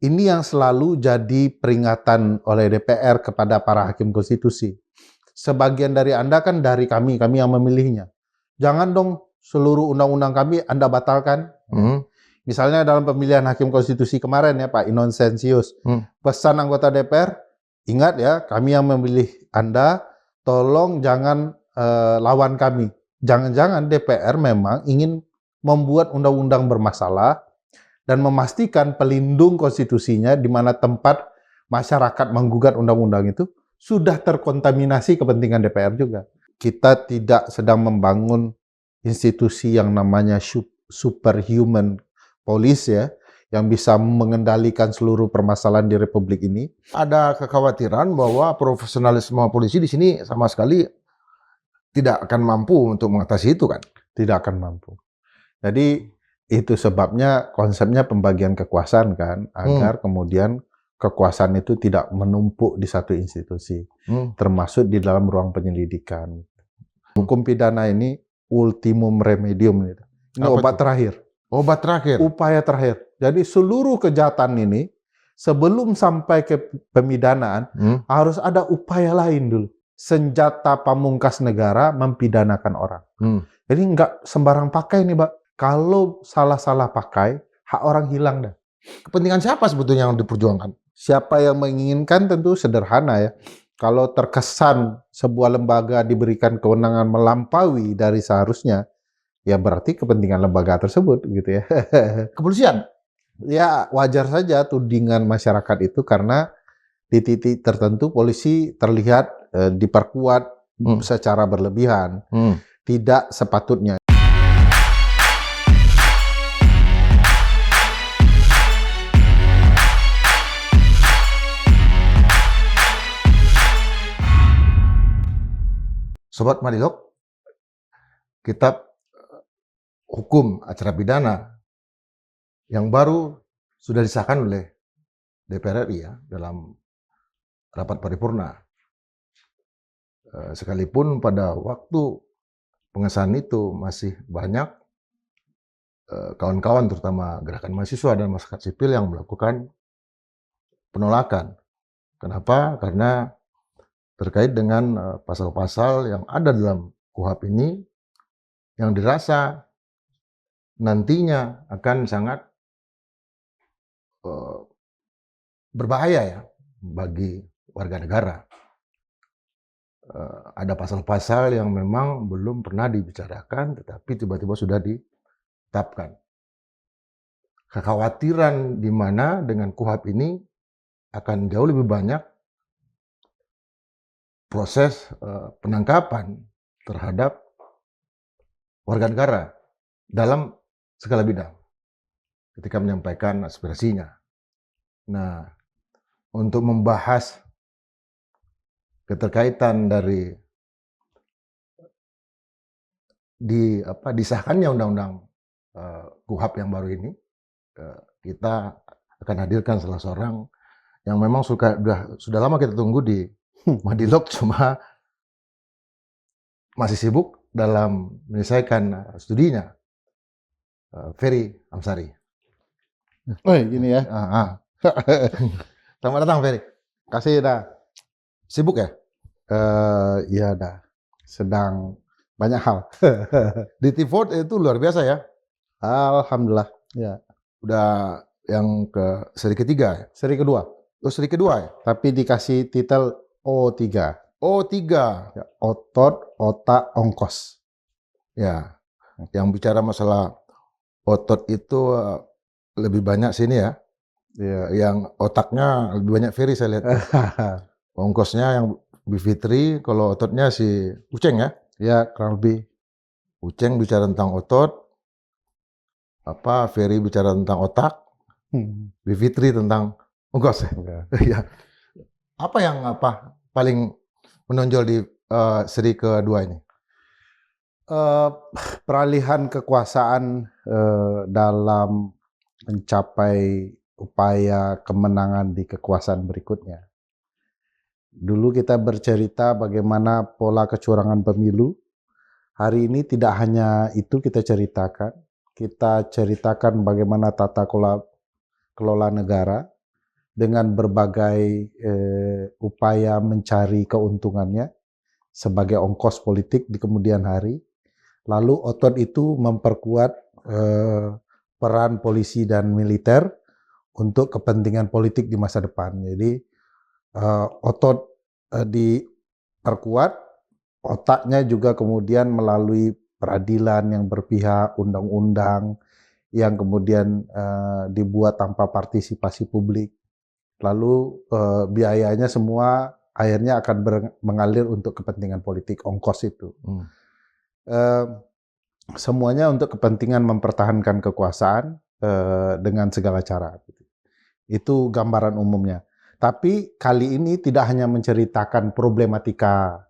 Ini yang selalu jadi peringatan oleh DPR kepada para hakim konstitusi. Sebagian dari Anda kan dari kami yang memilihnya. Jangan dong seluruh undang-undang kami Anda batalkan. Misalnya dalam pemilihan hakim konstitusi kemarin ya Pak Inonsensius, pesan anggota DPR, ingat ya kami yang memilih Anda, tolong jangan lawan kami. Jangan-jangan DPR memang ingin membuat undang-undang bermasalah dan memastikan pelindung konstitusinya di mana tempat masyarakat menggugat undang-undang itu sudah terkontaminasi kepentingan DPR juga. Kita tidak sedang membangun institusi yang namanya superhuman police ya, yang bisa mengendalikan seluruh permasalahan di Republik ini. Ada kekhawatiran bahwa profesionalisme polisi di sini sama sekali tidak akan mampu untuk mengatasi itu kan? Tidak akan mampu. Jadi itu sebabnya konsepnya pembagian kekuasaan kan, agar kemudian kekuasaan itu tidak menumpuk di satu institusi, termasuk di dalam ruang penyelidikan. Hukum pidana ini ultimum remedium. Ini obat terakhir. Obat terakhir? Upaya terakhir. Jadi seluruh kejahatan ini, sebelum sampai ke pemidanaan, harus ada upaya lain dulu. Senjata pamungkas negara mempidanakan orang. Jadi nggak sembarang pakai nih, Pak. Kalau salah-salah pakai, hak orang hilang dah. Kepentingan siapa sebetulnya yang diperjuangkan? Siapa yang menginginkan tentu sederhana ya. Kalau terkesan sebuah lembaga diberikan kewenangan melampaui dari seharusnya, ya berarti kepentingan lembaga tersebut gitu ya. Kepolisian? Ya wajar saja tudingan masyarakat itu karena di titik tertentu polisi terlihat diperkuat secara berlebihan. Tidak sepatutnya. Sobat Madilog, kitab hukum acara pidana yang baru sudah disahkan oleh DPR RI ya dalam rapat paripurna. Sekalipun pada waktu pengesahan itu masih banyak kawan-kawan terutama gerakan mahasiswa dan masyarakat sipil yang melakukan penolakan. Kenapa? Karena terkait dengan pasal-pasal yang ada dalam KUHP ini yang dirasa nantinya akan sangat berbahaya ya bagi warga negara. Ada pasal-pasal yang memang belum pernah dibicarakan tetapi tiba-tiba sudah ditetapkan. Kekhawatiran di mana dengan KUHP ini akan jauh lebih banyak proses penangkapan terhadap warga negara dalam segala bidang ketika menyampaikan aspirasinya. Nah, untuk membahas keterkaitan dari disahkannya undang-undang KUHP yang baru ini, kita akan hadirkan salah seorang yang memang sudah lama kita tunggu di Madilog, cuma masih sibuk dalam menyelesaikan studinya. Ferry Amsari. Oh gini ya. Selamat datang Ferry. Kasih dah. Sibuk ya? Iya dah. Sedang banyak hal. Di T4 itu luar biasa ya? Alhamdulillah. Ya. Udah yang ke seri ketiga ya? Seri kedua. Oh seri kedua ya? Tapi dikasih titel O3. O3. Ya, otot, otak, ongkos. Ya. Yang bicara masalah otot itu lebih banyak sini ya. Ya. Yang otaknya lebih banyak Ferry saya lihat. Ongkosnya yang Bivitri, kalau ototnya si Uceng ya? Ya, kurang lebih. Uceng bicara tentang otot, Ferry bicara tentang otak, Bivitri tentang ongkos. Ya. Apa yang paling menonjol di seri kedua ini? Peralihan kekuasaan dalam mencapai upaya kemenangan di kekuasaan berikutnya. Dulu kita bercerita bagaimana pola kecurangan pemilu. Hari ini tidak hanya itu kita ceritakan bagaimana tata kelola negara, dengan berbagai upaya mencari keuntungannya sebagai ongkos politik di kemudian hari. Lalu otot itu memperkuat peran polisi dan militer untuk kepentingan politik di masa depan. Jadi otot diperkuat, otaknya juga kemudian melalui peradilan yang berpihak, undang-undang yang kemudian dibuat tanpa partisipasi publik. Lalu biayanya semua akhirnya akan mengalir untuk kepentingan politik, ongkos itu. Semuanya untuk kepentingan mempertahankan kekuasaan dengan segala cara. Itu gambaran umumnya. Tapi kali ini tidak hanya menceritakan problematika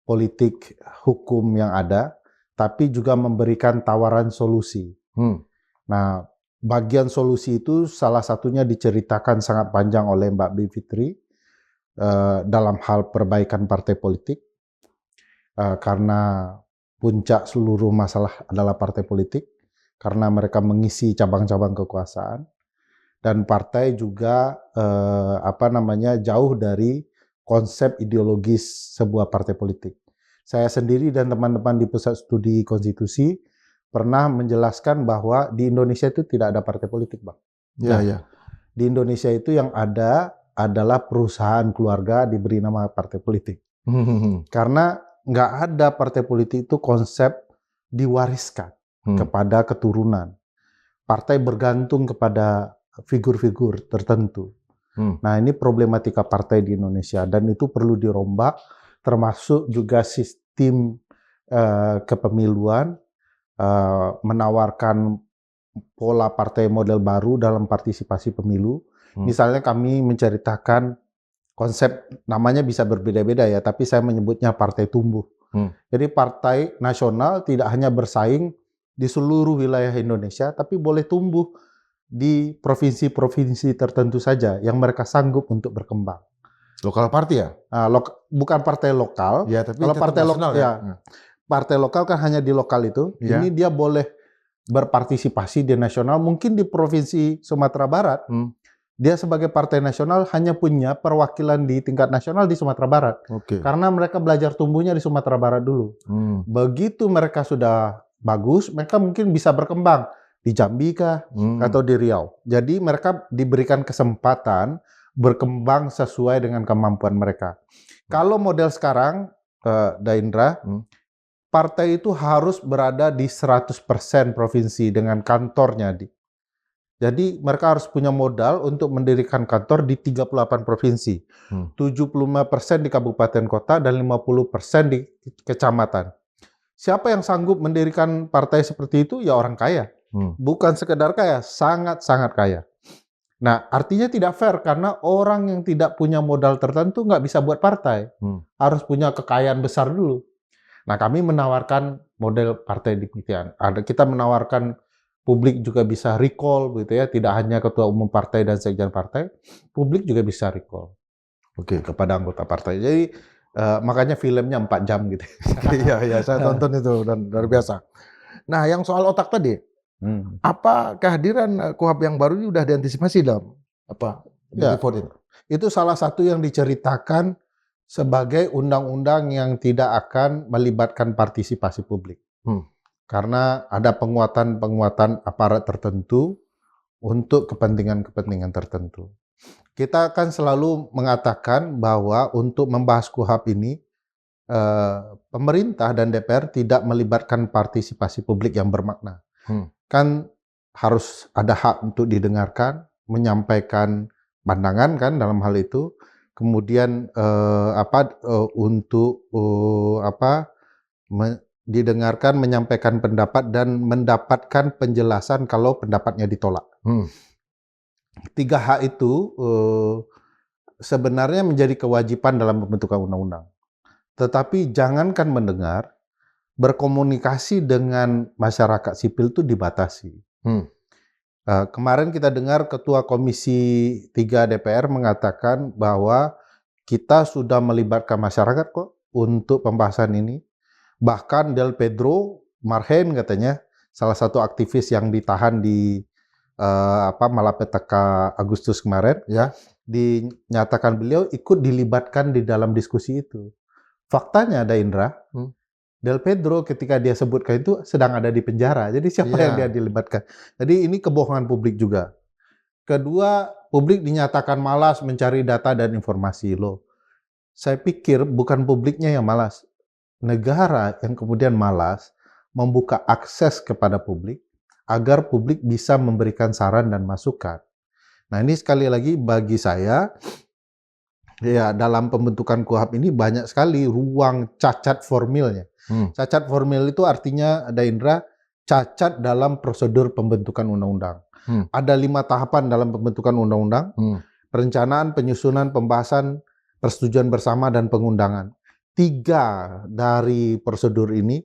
politik hukum yang ada, tapi juga memberikan tawaran solusi. Nah, bagian solusi itu salah satunya diceritakan sangat panjang oleh Mbak Bivitri dalam hal perbaikan partai politik, karena puncak seluruh masalah adalah partai politik, karena mereka mengisi cabang-cabang kekuasaan, dan partai juga jauh dari konsep ideologis sebuah partai politik. Saya sendiri dan teman-teman di Pusat Studi Konstitusi pernah menjelaskan bahwa di Indonesia itu tidak ada partai politik, Bang. Ya. Di Indonesia itu yang ada adalah perusahaan keluarga diberi nama partai politik. Karena nggak ada partai politik itu konsep diwariskan kepada keturunan. Partai bergantung kepada figur-figur tertentu. Nah, ini problematika partai di Indonesia dan itu perlu dirombak, termasuk juga sistem kepemiluan, menawarkan pola partai model baru dalam partisipasi pemilu. Misalnya kami menceritakan konsep, namanya bisa berbeda-beda ya, tapi saya menyebutnya partai tumbuh. Jadi partai nasional tidak hanya bersaing di seluruh wilayah Indonesia, tapi boleh tumbuh di provinsi-provinsi tertentu saja yang mereka sanggup untuk berkembang. Lokal party ya? Bukan partai lokal. Ya, tapi kalau partai lokal ya, partai lokal kan hanya di lokal itu. Ya. Ini dia boleh berpartisipasi di nasional. Mungkin di provinsi Sumatera Barat, dia sebagai partai nasional hanya punya perwakilan di tingkat nasional di Sumatera Barat. Karena mereka belajar tumbuhnya di Sumatera Barat dulu. Begitu mereka sudah bagus, mereka mungkin bisa berkembang di Jambi kah, atau di Riau. Jadi mereka diberikan kesempatan berkembang sesuai dengan kemampuan mereka. Kalau model sekarang, Daindra, partai itu harus berada di 100% provinsi dengan kantornya. Jadi mereka harus punya modal untuk mendirikan kantor di 38 provinsi. 75% di kabupaten kota dan 50% di kecamatan. Siapa yang sanggup mendirikan partai seperti itu? Ya orang kaya. Bukan sekedar kaya, sangat-sangat kaya. Nah, artinya tidak fair karena orang yang tidak punya modal tertentu nggak bisa buat partai. Harus punya kekayaan besar dulu. Nah, kami menawarkan model partai demikian. Kita menawarkan publik juga bisa recall, gitu ya. Tidak hanya ketua umum partai dan sekjen partai, publik juga bisa recall kepada anggota partai. Jadi makanya filmnya 4 jam gitu. Iya, saya tonton itu dan luar biasa. Nah, yang soal otak tadi, apa kehadiran KUHP yang baru ini sudah diantisipasi dalam report itu? Itu salah satu yang diceritakan sebagai undang-undang yang tidak akan melibatkan partisipasi publik. Karena ada penguatan-penguatan aparat tertentu untuk kepentingan-kepentingan tertentu. Kita akan selalu mengatakan bahwa untuk membahas KUHP ini, pemerintah dan DPR tidak melibatkan partisipasi publik yang bermakna. Kan harus ada hak untuk didengarkan, menyampaikan pandangan kan dalam hal itu, kemudian didengarkan, menyampaikan pendapat dan mendapatkan penjelasan kalau pendapatnya ditolak. 3 hak itu sebenarnya menjadi kewajiban dalam pembentukan undang-undang. Tetapi jangankan mendengar, berkomunikasi dengan masyarakat sipil itu dibatasi. Kemarin kita dengar Ketua Komisi 3 DPR mengatakan bahwa kita sudah melibatkan masyarakat kok untuk pembahasan ini. Bahkan Del Pedro Marhen katanya, salah satu aktivis yang ditahan di Malapetaka Agustus kemarin, dinyatakan beliau ikut dilibatkan di dalam diskusi itu. Faktanya ada Indra, Del Pedro ketika dia sebutkan itu sedang ada di penjara. Jadi siapa yang dia dilibatkan? Jadi ini kebohongan publik juga. Kedua, publik dinyatakan malas mencari data dan informasi. Loh, saya pikir bukan publiknya yang malas. Negara yang kemudian malas membuka akses kepada publik agar publik bisa memberikan saran dan masukan. Nah, ini sekali lagi bagi saya, ya dalam pembentukan KUHP ini banyak sekali ruang cacat formilnya. Cacat formil itu artinya, ada Indra, cacat dalam prosedur pembentukan undang-undang. Ada 5 tahapan dalam pembentukan undang-undang, perencanaan, penyusunan, pembahasan, persetujuan bersama, dan pengundangan. 3 dari prosedur ini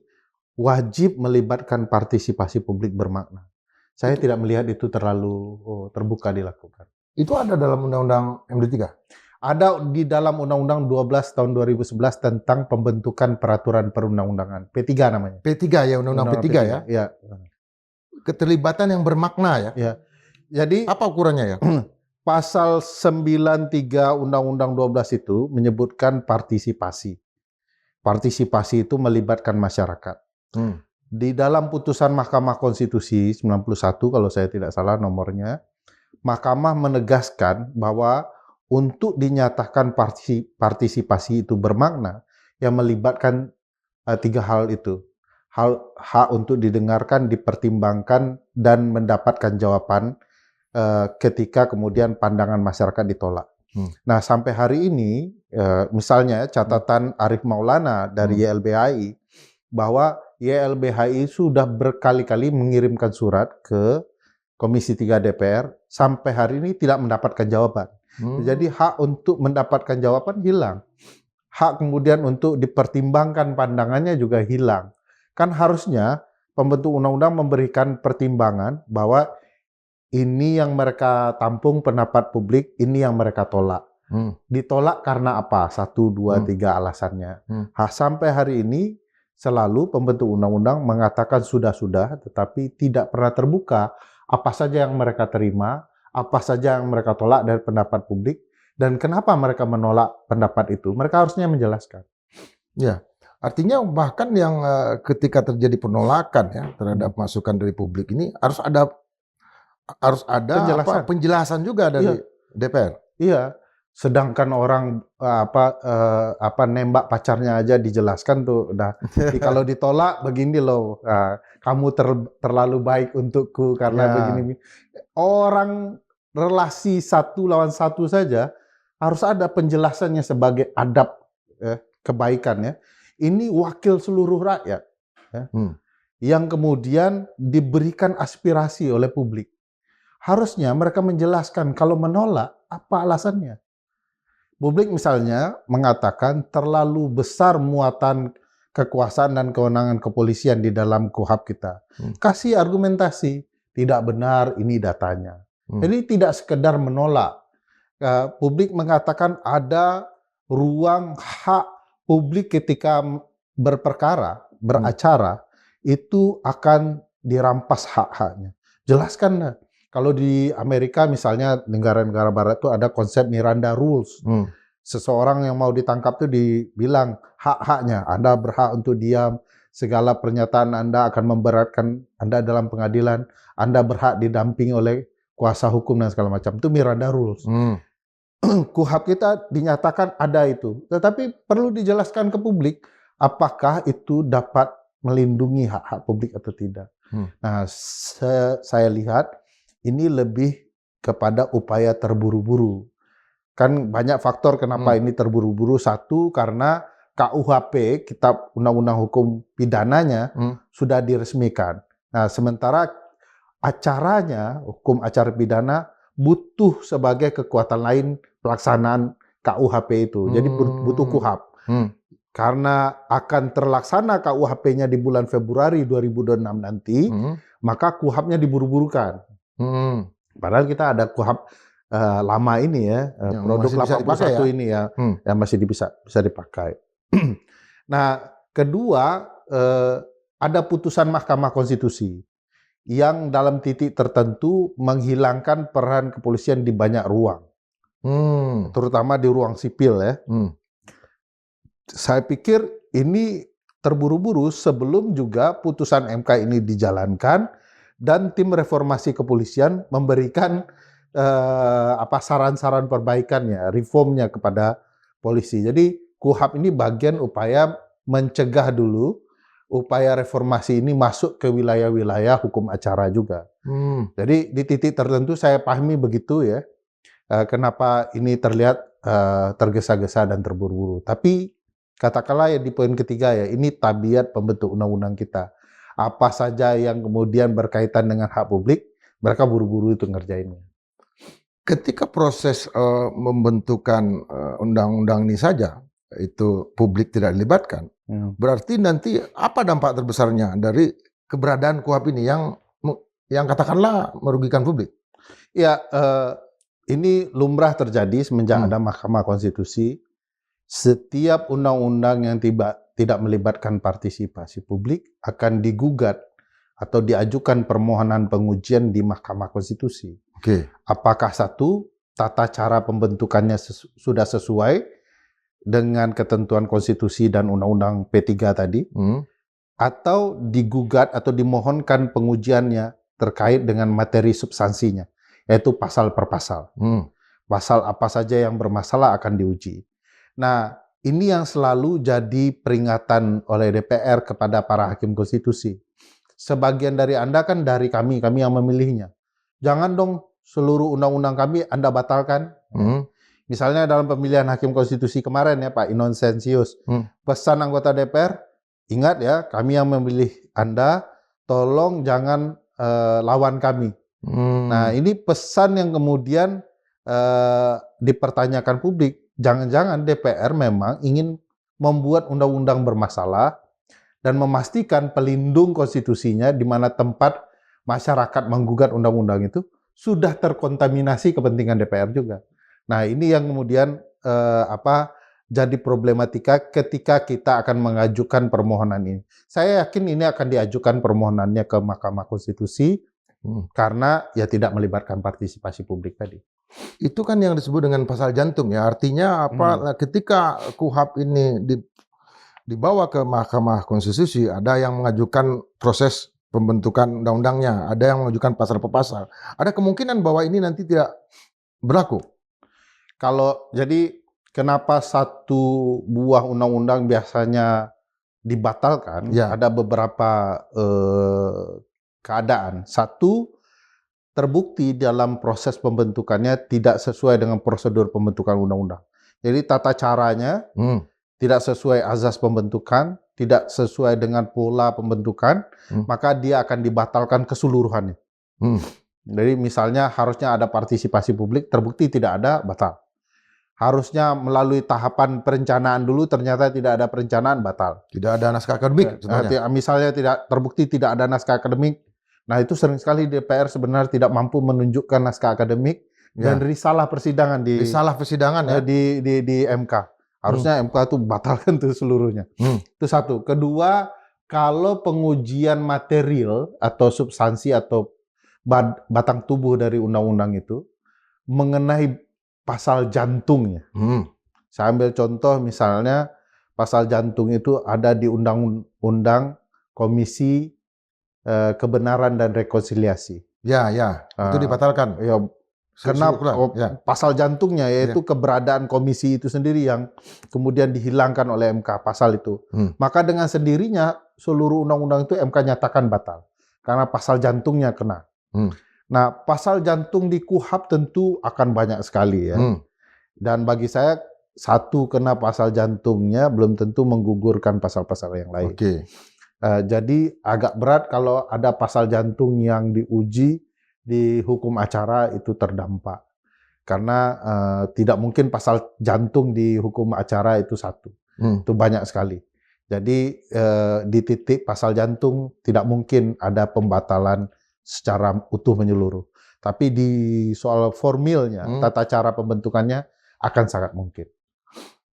wajib melibatkan partisipasi publik bermakna. Saya tidak melihat itu terlalu terbuka dilakukan. Itu ada dalam Undang-Undang MD3? Ada di dalam Undang-Undang 12 tahun 2011 tentang pembentukan peraturan perundang-undangan. P3 namanya. P3 ya, Undang-Undang P3 ya? Ya. Keterlibatan yang bermakna ya? Ya. Jadi apa ukurannya ya? Pasal 93 Undang-Undang 12 itu menyebutkan partisipasi. Partisipasi itu melibatkan masyarakat. Di dalam putusan Mahkamah Konstitusi 91, kalau saya tidak salah nomornya, Mahkamah menegaskan bahwa untuk dinyatakan partisipasi itu bermakna, yang melibatkan 3 hal itu. Hak untuk didengarkan, dipertimbangkan, dan mendapatkan jawaban ketika kemudian pandangan masyarakat ditolak. Nah, sampai hari ini, misalnya catatan Arif Maulana dari YLBHI, bahwa YLBHI sudah berkali-kali mengirimkan surat ke Komisi 3 DPR, sampai hari ini tidak mendapatkan jawaban. Jadi hak untuk mendapatkan jawaban hilang. Hak kemudian untuk dipertimbangkan pandangannya juga hilang. Kan harusnya pembentuk undang-undang memberikan pertimbangan bahwa ini yang mereka tampung pendapat publik, ini yang mereka tolak. Ditolak karena apa? 1, 2, 3 alasannya. Sampai hari ini selalu pembentuk undang-undang mengatakan sudah-sudah, tetapi tidak pernah terbuka apa saja yang mereka terima, apa saja yang mereka tolak dari pendapat publik, dan kenapa mereka menolak pendapat itu. Mereka harusnya menjelaskan. Ya, artinya bahkan yang ketika terjadi penolakan ya terhadap masukan dari publik ini harus ada penjelasan juga dari DPR. Iya, sedangkan orang nembak pacarnya aja dijelaskan tuh udah. Kalau ditolak begini loh, kamu terlalu baik untukku karena begini. Orang relasi 1 lawan 1 saja harus ada penjelasannya sebagai adab kebaikan ya. Ini wakil seluruh rakyat yang kemudian diberikan aspirasi oleh publik. Harusnya mereka menjelaskan kalau menolak apa alasannya. Publik misalnya mengatakan terlalu besar muatan kekuasaan dan kewenangan kepolisian di dalam KUHP kita. Kasih argumentasi, tidak benar ini datanya. Jadi tidak sekedar menolak. Publik mengatakan ada ruang hak publik ketika berperkara, beracara, itu akan dirampas hak-haknya. Jelaskan. Kalau di Amerika misalnya negara-negara barat itu ada konsep Miranda Rules. Seseorang yang mau ditangkap itu dibilang hak-haknya. Anda berhak untuk diam, segala pernyataan Anda akan memberatkan Anda dalam pengadilan, Anda berhak didampingi oleh kuasa hukum dan segala macam. Itu Miranda Rules. KUHP kita dinyatakan ada itu. Tetapi perlu dijelaskan ke publik apakah itu dapat melindungi hak-hak publik atau tidak. Nah, saya lihat ini lebih kepada upaya terburu-buru. Kan banyak faktor kenapa ini terburu-buru. 1, karena KUHP, Kitab Undang-Undang Hukum Pidananya, sudah diresmikan. Nah, sementara acaranya, hukum acara pidana, butuh sebagai kekuatan lain pelaksanaan KUHP itu. Jadi butuh KUHP. Karena akan terlaksana KUHP-nya di bulan Februari 2026 nanti, maka KUHP-nya diburu-burukan. Padahal kita ada KUHP lama ini ya, produk 81 ini ya, yang masih bisa dipakai. Nah, kedua, ada putusan Mahkamah Konstitusi yang dalam titik tertentu menghilangkan peran kepolisian di banyak ruang. terutama di ruang sipil ya. Saya pikir ini terburu-buru sebelum juga putusan MK ini dijalankan dan tim reformasi kepolisian memberikan saran-saran perbaikannya, reformnya kepada polisi. Jadi KUHAP ini bagian upaya mencegah dulu upaya reformasi ini masuk ke wilayah-wilayah hukum acara juga. Jadi di titik tertentu saya pahami begitu ya. Kenapa ini terlihat tergesa-gesa dan terburu-buru. Tapi katakanlah ya di poin ketiga ya, ini tabiat pembentuk undang-undang kita. Apa saja yang kemudian berkaitan dengan hak publik, mereka buru-buru itu ngerjainnya. Ketika proses membentukan undang-undang ini saja, itu publik tidak dilibatkan, berarti nanti apa dampak terbesarnya dari keberadaan KUHAP ini yang katakanlah merugikan publik? Ya, ini lumrah terjadi semenjak ada Mahkamah Konstitusi. Setiap undang-undang yang tidak melibatkan partisipasi publik akan digugat atau diajukan permohonan pengujian di Mahkamah Konstitusi. Apakah satu, tata cara pembentukannya sudah sesuai dengan ketentuan konstitusi dan undang-undang P3 tadi, atau digugat atau dimohonkan pengujiannya terkait dengan materi substansinya, yaitu pasal per pasal. Pasal apa saja yang bermasalah akan diuji. Nah, ini yang selalu jadi peringatan oleh DPR kepada para hakim konstitusi. Sebagian dari Anda kan dari kami yang memilihnya. Jangan dong seluruh undang-undang kami Anda batalkan. Misalnya dalam pemilihan hakim konstitusi kemarin ya Pak Inonsensius, pesan anggota DPR, ingat ya kami yang memilih Anda, tolong jangan lawan kami. Nah ini pesan yang kemudian dipertanyakan publik. Jangan-jangan DPR memang ingin membuat undang-undang bermasalah dan memastikan pelindung konstitusinya di mana tempat masyarakat menggugat undang-undang itu sudah terkontaminasi kepentingan DPR juga. Nah ini yang kemudian jadi problematika ketika kita akan mengajukan permohonan ini. Saya yakin ini akan diajukan permohonannya ke Mahkamah Konstitusi karena ya tidak melibatkan partisipasi publik tadi. Itu kan yang disebut dengan pasal jantung ya. Artinya apa? Ketika KUHAP ini dibawa ke Mahkamah Konstitusi, ada yang mengajukan proses pembentukan undang-undangnya, ada yang mengajukan pasal per pasal. Ada kemungkinan bahwa ini nanti tidak berlaku. Jadi kenapa satu buah undang-undang biasanya dibatalkan? Ya. Ada beberapa keadaan. Satu, terbukti dalam proses pembentukannya tidak sesuai dengan prosedur pembentukan undang-undang. Jadi tata caranya tidak sesuai azas pembentukan, tidak sesuai dengan pola pembentukan, maka dia akan dibatalkan keseluruhannya. Jadi misalnya harusnya ada partisipasi publik, terbukti tidak ada, batal. Harusnya melalui tahapan perencanaan dulu, ternyata tidak ada perencanaan, batal. Tidak ada naskah akademik. Misalnya terbukti tidak ada naskah akademik. Nah itu sering sekali DPR sebenarnya tidak mampu menunjukkan naskah akademik dan risalah persidangan di MK. Harusnya MK itu batalkan tuh seluruhnya. Itu satu. Kedua, kalau pengujian material atau substansi atau batang tubuh dari undang-undang itu mengenai pasal jantungnya. Saya ambil contoh misalnya pasal jantung itu ada di Undang-Undang Komisi Kebenaran dan Rekonsiliasi. Ya, itu dibatalkan. Ya, karena pasal jantungnya yaitu keberadaan komisi itu sendiri yang kemudian dihilangkan oleh MK pasal itu. Maka dengan sendirinya seluruh undang-undang itu MK nyatakan batal karena pasal jantungnya kena. Nah, pasal jantung di KUHAP tentu akan banyak sekali ya. Dan bagi saya satu kena pasal jantungnya belum tentu menggugurkan pasal-pasal yang lain. Jadi agak berat kalau ada pasal jantung yang diuji di hukum acara itu terdampak. Karena tidak mungkin pasal jantung di hukum acara itu satu. Itu banyak sekali. Jadi di titik pasal jantung tidak mungkin ada pembatalan secara utuh menyeluruh. Tapi di soal formilnya, tata cara pembentukannya akan sangat mungkin.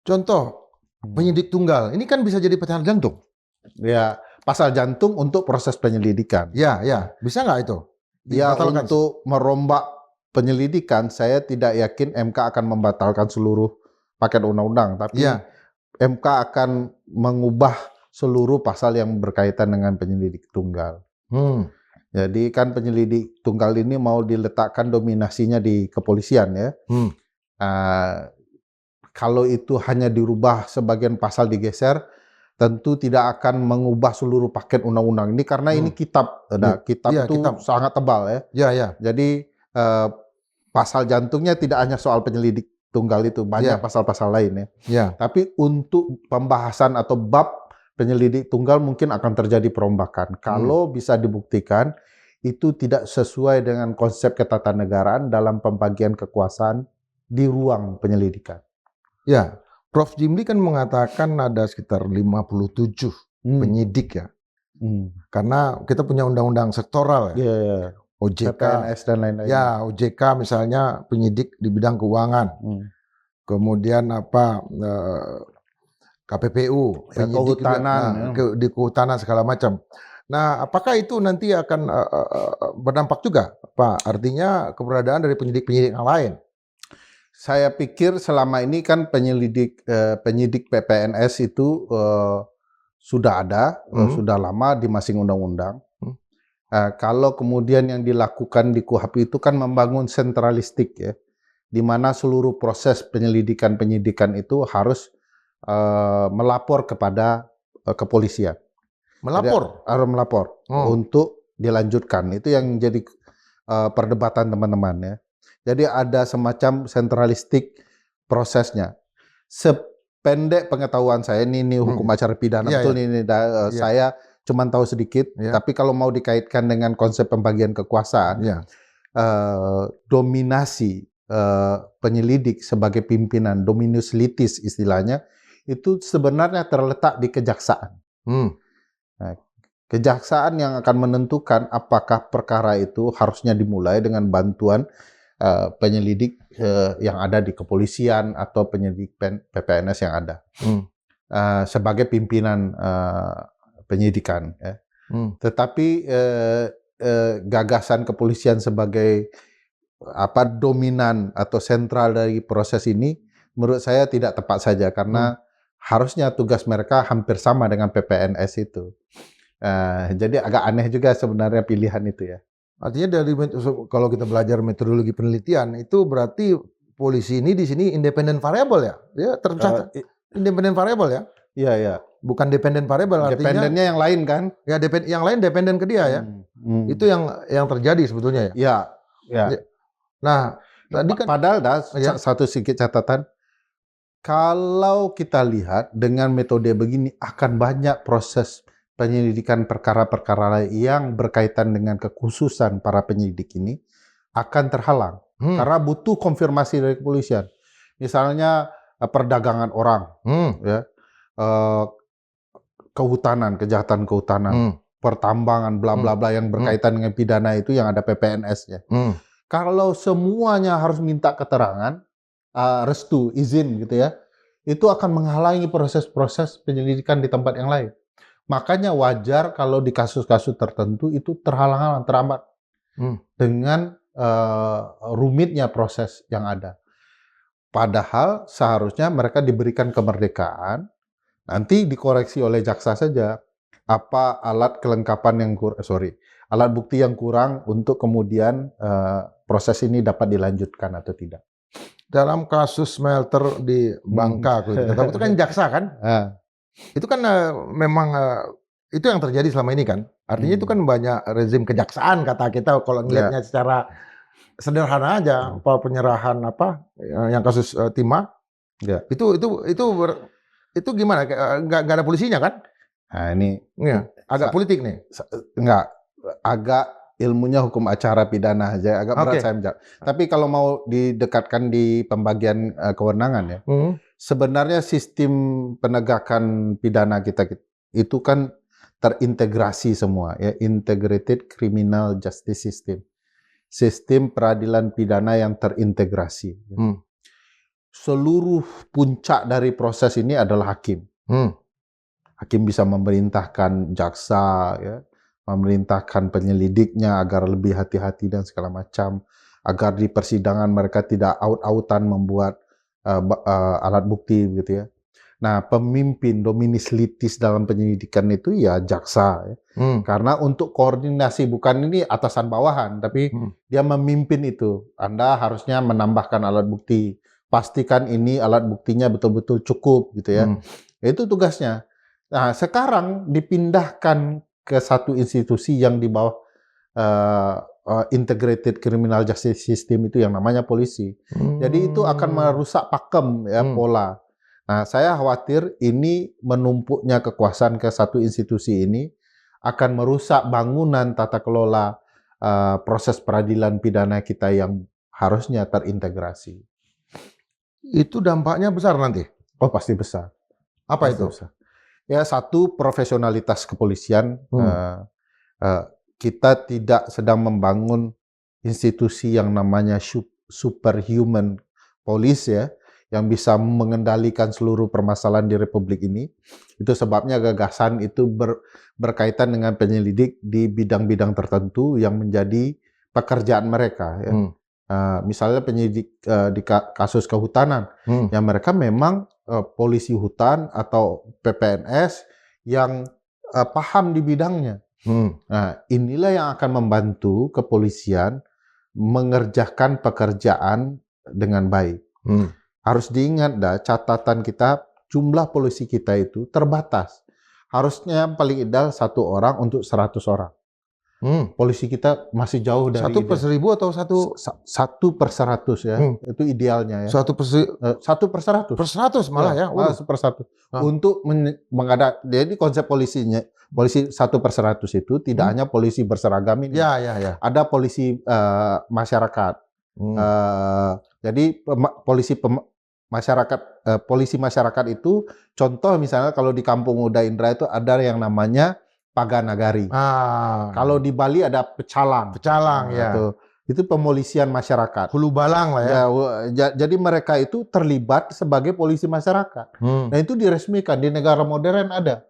Contoh, penyidik tunggal. Ini kan bisa jadi pasal jantung. Ya, pasal jantung untuk proses penyelidikan. Ya. Bisa nggak itu? Ya, untuk merombak penyelidikan, saya tidak yakin MK akan membatalkan seluruh paket undang-undang, tapi Iya. MK akan mengubah seluruh pasal yang berkaitan dengan penyelidik tunggal. Jadi kan penyelidik tunggal ini mau diletakkan dominasinya di kepolisian ya. Kalau itu hanya dirubah sebagian pasal digeser, tentu tidak akan mengubah seluruh paket undang-undang ini karena ini kitab, kitab Iya, itu kitab. sangat tebal ya. Iya. Jadi pasal jantungnya tidak hanya soal penyelidik tunggal itu, banyak pasal-pasal lain ya. Iya. Tapi untuk pembahasan atau bab penyelidik tunggal mungkin akan terjadi perombakan. Kalau bisa dibuktikan itu tidak sesuai dengan konsep ketatanegaraan dalam pembagian kekuasaan di ruang penyelidikan. Ya, Prof. Jimli kan mengatakan ada sekitar 57 penyidik ya. Karena kita punya undang-undang sektoral ya. Yeah. OJK, PPNS dan lain-lain. Ya, OJK misalnya penyidik di bidang keuangan. Kemudian KPPU, ya, penyidik kehutanan, di kehutanan segala macam. Nah, apakah itu nanti akan berdampak juga, Pak? Artinya keberadaan dari penyidik-penyidik yang lain? Saya pikir selama ini kan penyidik PPNS itu sudah ada, sudah lama di masing undang-undang. Kalau kemudian yang dilakukan di KUHP itu kan membangun sentralistik ya, di mana seluruh proses penyidikan itu harus melapor kepada kepolisian. Melapor? Jadi, harus melapor untuk dilanjutkan. Itu yang jadi perdebatan teman-teman ya. Jadi ada semacam sentralistik prosesnya. Sependek pengetahuan saya, ini hukum acara pidana betul ini saya cuma tahu sedikit. Tapi kalau mau dikaitkan dengan konsep pembagian kekuasaan, dominasi penyelidik sebagai pimpinan, dominus litis istilahnya, itu sebenarnya terletak di kejaksaan. Nah, kejaksaan yang akan menentukan apakah perkara itu harusnya dimulai dengan bantuan penyelidik yang ada di kepolisian atau penyelidik PPNS yang ada sebagai pimpinan penyidikan. Ya. Tetapi gagasan kepolisian sebagai dominan atau sentral dari proses ini, menurut saya tidak tepat saja karena harusnya tugas mereka hampir sama dengan PPNS itu. Jadi agak aneh juga sebenarnya pilihan itu ya. Artinya kalau kita belajar metodologi penelitian itu berarti polisi ini di sini independen variabel ya? Dia tercatat independen variabel ya? Iya. Bukan dependen variabel artinya. Dependennya yang lain kan? Ya, yang lain dependen ke dia ya. Itu yang terjadi sebetulnya ya. Iya. Nah, tadi kan padahal satu sedikit catatan. Kalau kita lihat dengan metode begini akan banyak proses penyelidikan perkara-perkara yang berkaitan dengan kekhususan para penyidik ini akan terhalang karena butuh konfirmasi dari kepolisian. Misalnya perdagangan orang, ya, kehutanan, kejahatan kehutanan, pertambangan, bla bla bla yang berkaitan dengan pidana itu yang ada PPNS-nya. Kalau semuanya harus minta keterangan, restu, izin gitu ya, itu akan menghalangi proses-proses penyelidikan di tempat yang lain. Makanya wajar kalau di kasus-kasus tertentu itu terhalang-halang, terambat dengan rumitnya proses yang ada. Padahal seharusnya mereka diberikan kemerdekaan, nanti dikoreksi oleh jaksa saja apa alat kelengkapan yang alat bukti yang kurang untuk kemudian proses ini dapat dilanjutkan atau tidak. Dalam kasus smelter di Bangka, itu kan jaksa kan? Itu kan memang itu yang terjadi selama ini kan. Artinya itu kan banyak rezim kejaksaan kata kita kalau ngelihatnya secara sederhana aja, penyerahan yang kasus timah. Itu gimana? Nggak ada polisinya kan? Nah ini agak politik nih. Enggak, agak ilmunya hukum acara pidana aja, agak berat saya menjawab. Tapi kalau mau didekatkan di pembagian kewenangan ya, sebenarnya sistem penegakan pidana kita itu kan terintegrasi semua ya, integrated criminal justice system, sistem peradilan pidana yang terintegrasi. Seluruh puncak dari proses ini adalah hakim. Hakim bisa memerintahkan jaksa ya, memerintahkan penyelidiknya agar lebih hati-hati dan segala macam. agar di persidangan mereka tidak aut-autan membuat alat bukti gitu ya. Nah, pemimpin dominis litis dalam penyidikan itu ya jaksa ya. Karena untuk koordinasi bukan ini atasan bawahan, tapi dia memimpin itu. Anda harusnya menambahkan alat bukti. Pastikan ini alat buktinya betul-betul cukup gitu ya. Itu tugasnya. Nah, sekarang dipindahkan ke satu institusi yang di bawah integrated criminal justice system itu yang namanya polisi. Jadi itu akan merusak pakem ya pola. Nah, saya khawatir ini menumpuknya kekuasaan ke satu institusi ini akan merusak bangunan tata kelola proses peradilan pidana kita yang harusnya terintegrasi. Itu dampaknya besar nanti. Oh, pasti besar. Apa Pasti itu? besar. Ya, satu, profesionalitas kepolisian. Kita tidak sedang membangun institusi yang namanya superhuman police ya, yang bisa mengendalikan seluruh permasalahan di Republik ini. Itu sebabnya gagasan itu berkaitan dengan penyelidik di bidang-bidang tertentu yang menjadi pekerjaan mereka. Ya. Misalnya penyelidik di kasus kehutanan, yang mereka memang polisi hutan atau PPNS yang paham di bidangnya. Nah, inilah yang akan membantu kepolisian mengerjakan pekerjaan dengan baik. Harus diingat catatan kita, jumlah polisi kita itu terbatas. Harusnya paling ideal 1 orang untuk 100 orang. Polisi kita masih jauh dari 1 per 1000 atau 1 per 100 ya. Itu idealnya ya. 1 per 100. per 100 malah ya. Malah 1 per 100. Untuk jadi konsep polisi 1 per 100 itu tidak hanya polisi berseragam ini. Ya. Ada polisi masyarakat. Jadi polisi masyarakat itu contoh misalnya kalau di Kampung Uda Indra itu ada yang namanya Paganagari. Kalau di Bali ada pecalang. Ya. Itu pemolisian masyarakat. Hulu balang lah ya. Jadi mereka itu terlibat sebagai polisi masyarakat. Nah itu diresmikan di negara modern ada.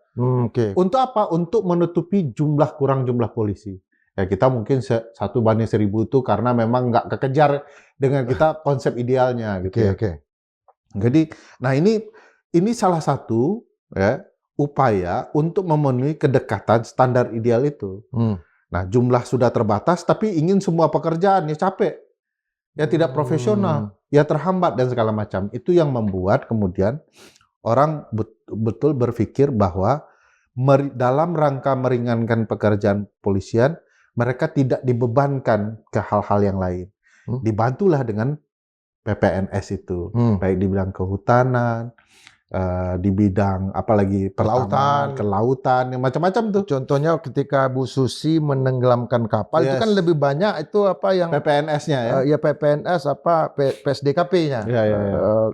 Untuk apa? Untuk menutupi kurang jumlah polisi. Ya kita mungkin 1 banding 1000 itu karena memang nggak kekejar dengan kita konsep idealnya gitu. Jadi, nah ini salah satu ya upaya untuk memenuhi kedekatan standar ideal itu. Nah, jumlah sudah terbatas, tapi ingin semua pekerjaan ya capek, ya tidak profesional, ya terhambat dan segala macam. Itu yang membuat kemudian orang betul berpikir bahwa dalam rangka meringankan pekerjaan polisian, mereka tidak dibebankan ke hal-hal yang lain. Dibantulah dengan PPNS itu, baik di bidang kehutanan, di bidang apalagi kelautan, yang macam-macam tuh. Contohnya ketika Bu Susi menenggelamkan kapal itu kan lebih banyak itu apa yang PPNS-nya ya. Ya PPNS PSDKP-nya.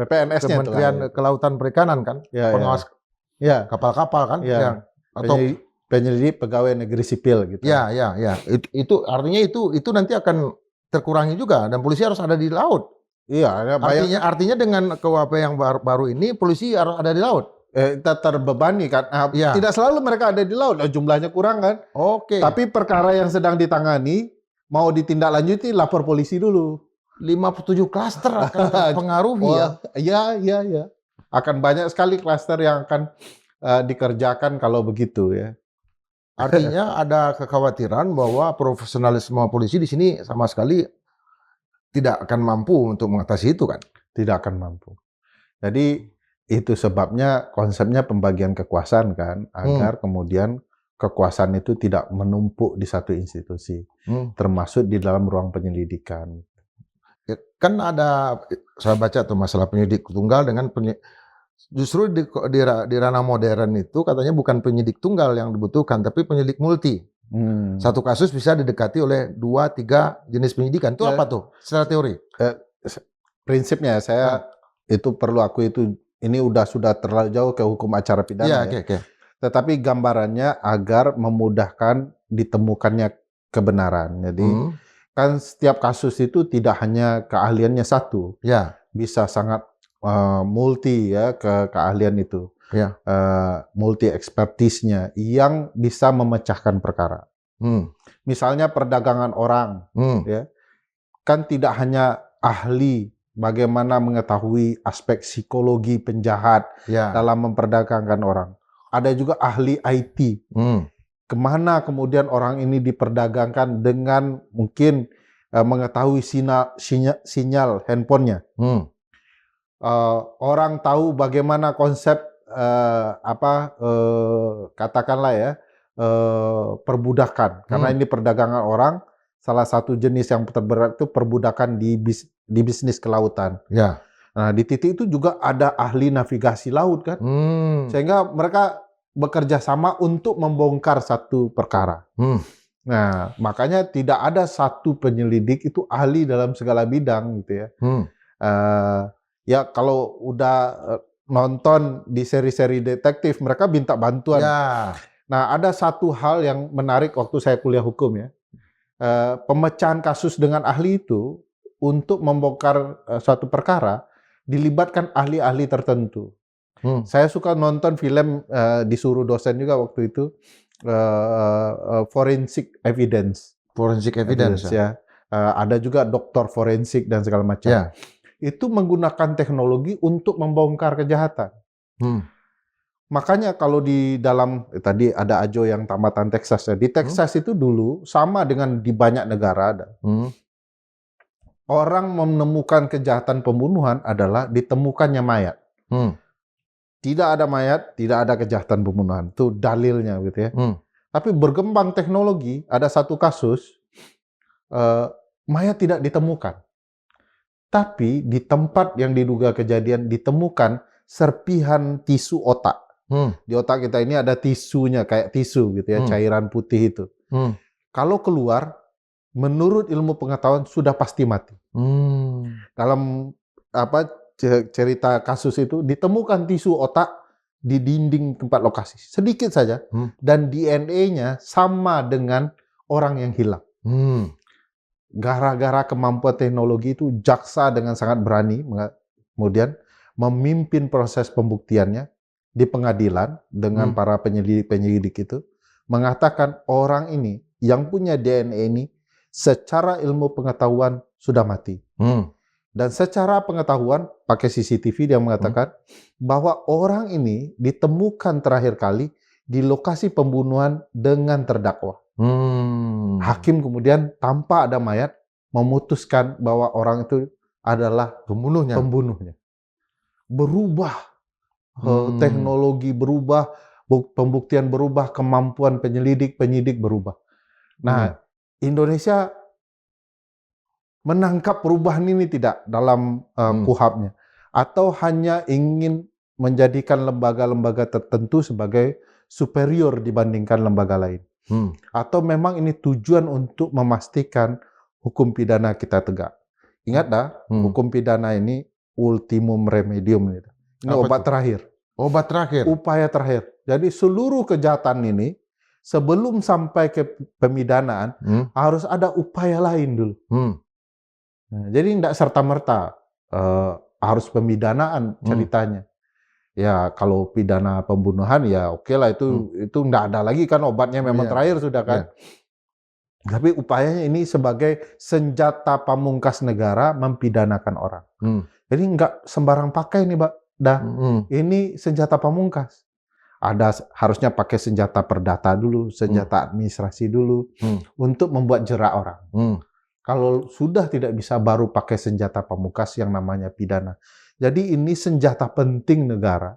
PPNS-nya Kementerian Kelautan Perikanan kan. Pengawas kapal-kapal kan atau penyelidik pegawai negeri sipil gitu. Ya. Itu artinya itu nanti akan terkurangi juga dan polisi harus ada di laut. Iya, artinya dengan KUHP yang baru ini polisi harus ada di laut. Kita terbebani kan. Tidak selalu mereka ada di laut, jumlahnya kurang kan. Tapi perkara yang sedang ditangani mau ditindaklanjuti lapor polisi dulu. 57 klaster akan terpengaruhi ya. Iya. Akan banyak sekali klaster yang akan dikerjakan kalau begitu ya. Artinya ada kekhawatiran bahwa profesionalisme polisi di sini sama sekali tidak akan mampu untuk mengatasi itu kan? Tidak akan mampu. Jadi itu sebabnya konsepnya pembagian kekuasaan kan, agar kemudian kekuasaan itu tidak menumpuk di satu institusi, termasuk di dalam ruang penyelidikan. Kan ada, saya baca tuh masalah penyidik tunggal dengan justru di ranah modern itu katanya bukan penyidik tunggal yang dibutuhkan, tapi penyidik multi. Satu kasus bisa didekati oleh 2-3 jenis penyidikan. Itu apa tuh secara teori? Prinsipnya saya itu perlu akui ini sudah terlalu jauh ke hukum acara pidana ya. Tetapi gambarannya agar memudahkan ditemukannya kebenaran. Jadi kan setiap kasus itu tidak hanya keahliannya satu. Bisa sangat multi ya keahlian itu. Multi ekspertisnya yang bisa memecahkan perkara. Misalnya perdagangan orang, ya kan tidak hanya ahli bagaimana mengetahui aspek psikologi penjahat Ya. dalam memperdagangkan orang. Ada juga ahli IT. Kemana kemudian orang ini diperdagangkan dengan mungkin mengetahui sinyal handphonenya. Orang tahu bagaimana konsep katakanlah ya perbudakan. Karena ini perdagangan orang, salah satu jenis yang terberat itu perbudakan di bisnis kelautan. Ya. Nah, di titik itu juga ada ahli navigasi laut kan, sehingga mereka bekerja sama untuk membongkar satu perkara. Nah, makanya tidak ada satu penyelidik itu ahli dalam segala bidang gitu ya. Ya kalau udah nonton di seri-seri detektif, mereka minta bantuan. Ya. Nah, ada satu hal yang menarik waktu saya kuliah hukum ya. Pemecahan kasus dengan ahli itu untuk membongkar suatu perkara dilibatkan ahli-ahli tertentu. Saya suka nonton film disuruh dosen juga waktu itu forensic evidence. Forensic evidence ya. Ada juga dokter forensik dan segala macam. Ya. Itu menggunakan teknologi untuk membongkar kejahatan. Makanya kalau di dalam tadi ada Ajo yang tamatan Texas ya. Di Texas itu dulu sama dengan di banyak negara ada. Orang menemukan kejahatan pembunuhan adalah ditemukannya mayat. Tidak ada mayat, tidak ada kejahatan pembunuhan. Itu dalilnya gitu ya. Tapi berkembang teknologi, ada satu kasus mayat tidak ditemukan. Tapi di tempat yang diduga kejadian ditemukan serpihan tisu otak. Di otak kita ini ada tisunya, kayak tisu gitu ya, cairan putih itu. Kalau keluar, menurut ilmu pengetahuan sudah pasti mati. Dalam cerita kasus itu ditemukan tisu otak di dinding tempat lokasi, sedikit saja, dan DNA-nya sama dengan orang yang hilang. Gara-gara kemampuan teknologi itu, jaksa dengan sangat berani kemudian memimpin proses pembuktiannya di pengadilan dengan para penyelidik itu, mengatakan orang ini yang punya DNA ini secara ilmu pengetahuan sudah mati. Dan secara pengetahuan, pakai CCTV dia mengatakan bahwa orang ini ditemukan terakhir kali di lokasi pembunuhan dengan terdakwa. Hakim kemudian tanpa ada mayat memutuskan bahwa orang itu adalah pembunuhnya. Berubah, teknologi berubah, pembuktian berubah, kemampuan penyidik berubah. Nah, Indonesia menangkap perubahan ini tidak dalam KUHAP-nya, atau hanya ingin menjadikan lembaga-lembaga tertentu sebagai superior dibandingkan lembaga lain, atau memang ini tujuan untuk memastikan hukum pidana kita tegak. Ingat dah, hukum pidana ini ultimum remedium. Ini obat terakhir. Obat terakhir. Upaya terakhir. Jadi seluruh kejahatan ini sebelum sampai ke pemidanaan harus ada upaya lain dulu. Nah, jadi tidak serta-merta harus pemidanaan ceritanya. Ya kalau pidana pembunuhan ya oke lah, itu tidak ada lagi kan, obatnya memang terakhir sudah kan. Tapi upayanya ini sebagai senjata pamungkas negara mempidanakan orang. Jadi nggak sembarang pakai nih, Mbak. Ini senjata pamungkas. Harusnya pakai senjata perdata dulu, senjata administrasi dulu untuk membuat jerak orang. Kalau sudah tidak bisa, baru pakai senjata pamungkas yang namanya pidana. Jadi ini senjata penting negara.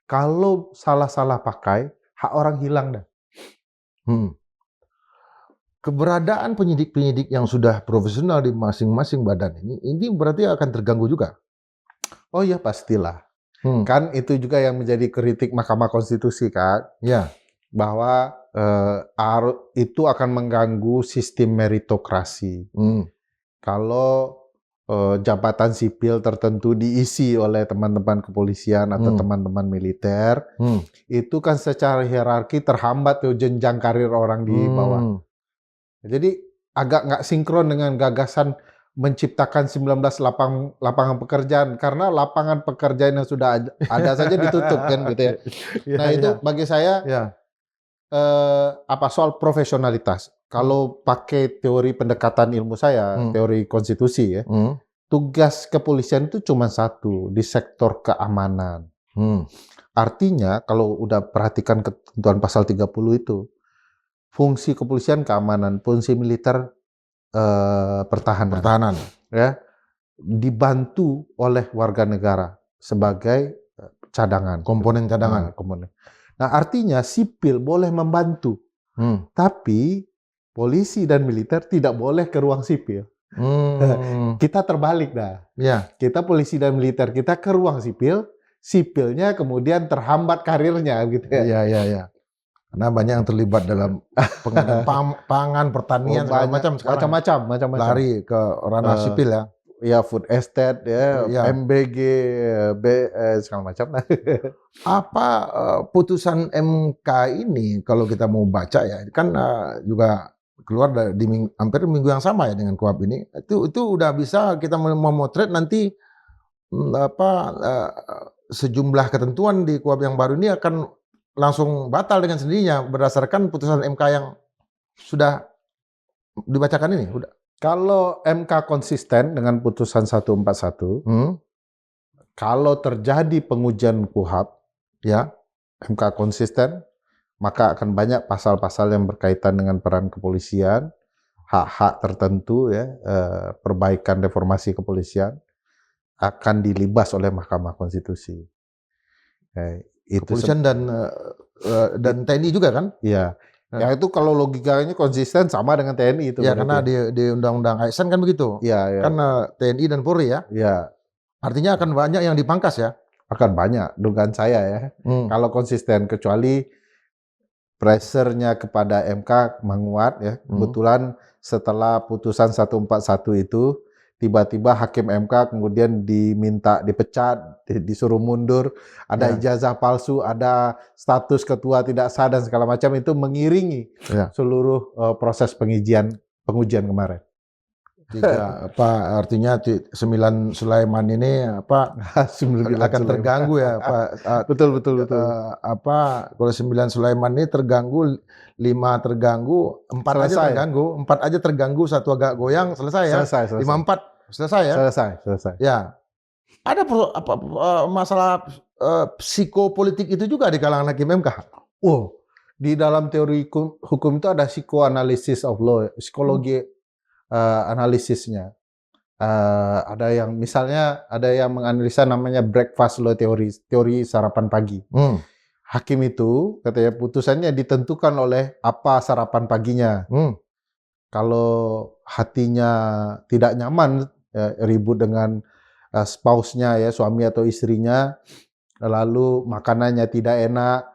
Kalau salah-salah pakai, hak orang hilang dah. Keberadaan penyidik-penyidik yang sudah profesional di masing-masing badan ini berarti akan terganggu juga? Oh ya pastilah. Kan itu juga yang menjadi kritik Mahkamah Konstitusi kan. Ya. Bahwa itu akan mengganggu sistem meritokrasi. Kalau jabatan sipil tertentu diisi oleh teman-teman kepolisian atau teman-teman militer, itu kan secara hierarki terhambat tuh jenjang karir orang di bawah. Jadi agak nggak sinkron dengan gagasan menciptakan 19 lapangan pekerjaan, karena lapangan pekerjaan yang sudah ada saja ditutup kan gitu ya. Nah itu bagi saya apa soal profesionalitas. Kalau pakai teori pendekatan ilmu saya, teori konstitusi ya, tugas kepolisian itu cuma satu di sektor keamanan. Artinya kalau udah perhatikan ketentuan pasal 30 itu, fungsi kepolisian keamanan, fungsi militer pertahanan, ya, dibantu oleh warga negara sebagai cadangan, komponen cadangan. Nah, artinya sipil boleh membantu, tapi polisi dan militer tidak boleh ke ruang sipil. Kita terbalik dah. Ya. Kita polisi dan militer kita ke ruang sipil, sipilnya kemudian terhambat karirnya gitu ya. Iya. Karena banyak yang terlibat dalam pengadaan pangan, pertanian, segala macam sekarang. Macam-macam. Lari ke ranah sipil ya. Ya, food estate, ya, MBG, segala macam. Apa putusan MK ini kalau kita mau baca ya, kan juga keluar hampir minggu yang sama ya dengan KUHP ini. Itu udah bisa kita memotret nanti sejumlah ketentuan di KUHP yang baru ini akan langsung batal dengan sendirinya berdasarkan putusan MK yang sudah dibacakan ini. Udah. Kalau MK konsisten dengan putusan 141, kalau terjadi pengujian KUHP, ya, MK konsisten, maka akan banyak pasal-pasal yang berkaitan dengan peran kepolisian, hak-hak tertentu, ya, perbaikan reformasi kepolisian, akan dilibas oleh Mahkamah Konstitusi. Kepolisian dan TNI juga kan? Iya. Ya itu kalau logikanya konsisten sama dengan TNI itu. Ya karena di Undang-Undang ASN kan begitu. Iya. Kan TNI dan Polri ya. Iya. Artinya akan banyak yang dipangkas ya. Akan banyak, dugaan saya ya. Kalau konsisten, kecuali pressure-nya kepada MK menguat ya. Kebetulan setelah putusan 141 itu, tiba-tiba hakim MK kemudian diminta dipecat, disuruh mundur, ada ijazah palsu, ada status ketua tidak sah dan segala macam, itu mengiringi seluruh proses pengujian kemarin. Artinya 9 Sulaiman ini akan terganggu ya Pak. Betul. Kalau 9 Sulaiman ini terganggu, 5 terganggu, 4 aja terganggu, 4 aja terganggu, 1 agak goyang, selesai ya. Selesai. 5-4 selesai ya. Selesai. Ya. Ada masalah psikopolitik itu juga di kalangan hakim MK. Di dalam teori hukum itu ada psychoanalysis of law, psikologi analisisnya. Ada yang misalnya menganalisa namanya breakfast law teori sarapan pagi. Hakim itu katanya putusannya ditentukan oleh apa sarapan paginya. Kalau hatinya tidak nyaman, ribut dengan spouse-nya ya, suami atau istrinya, lalu makanannya tidak enak,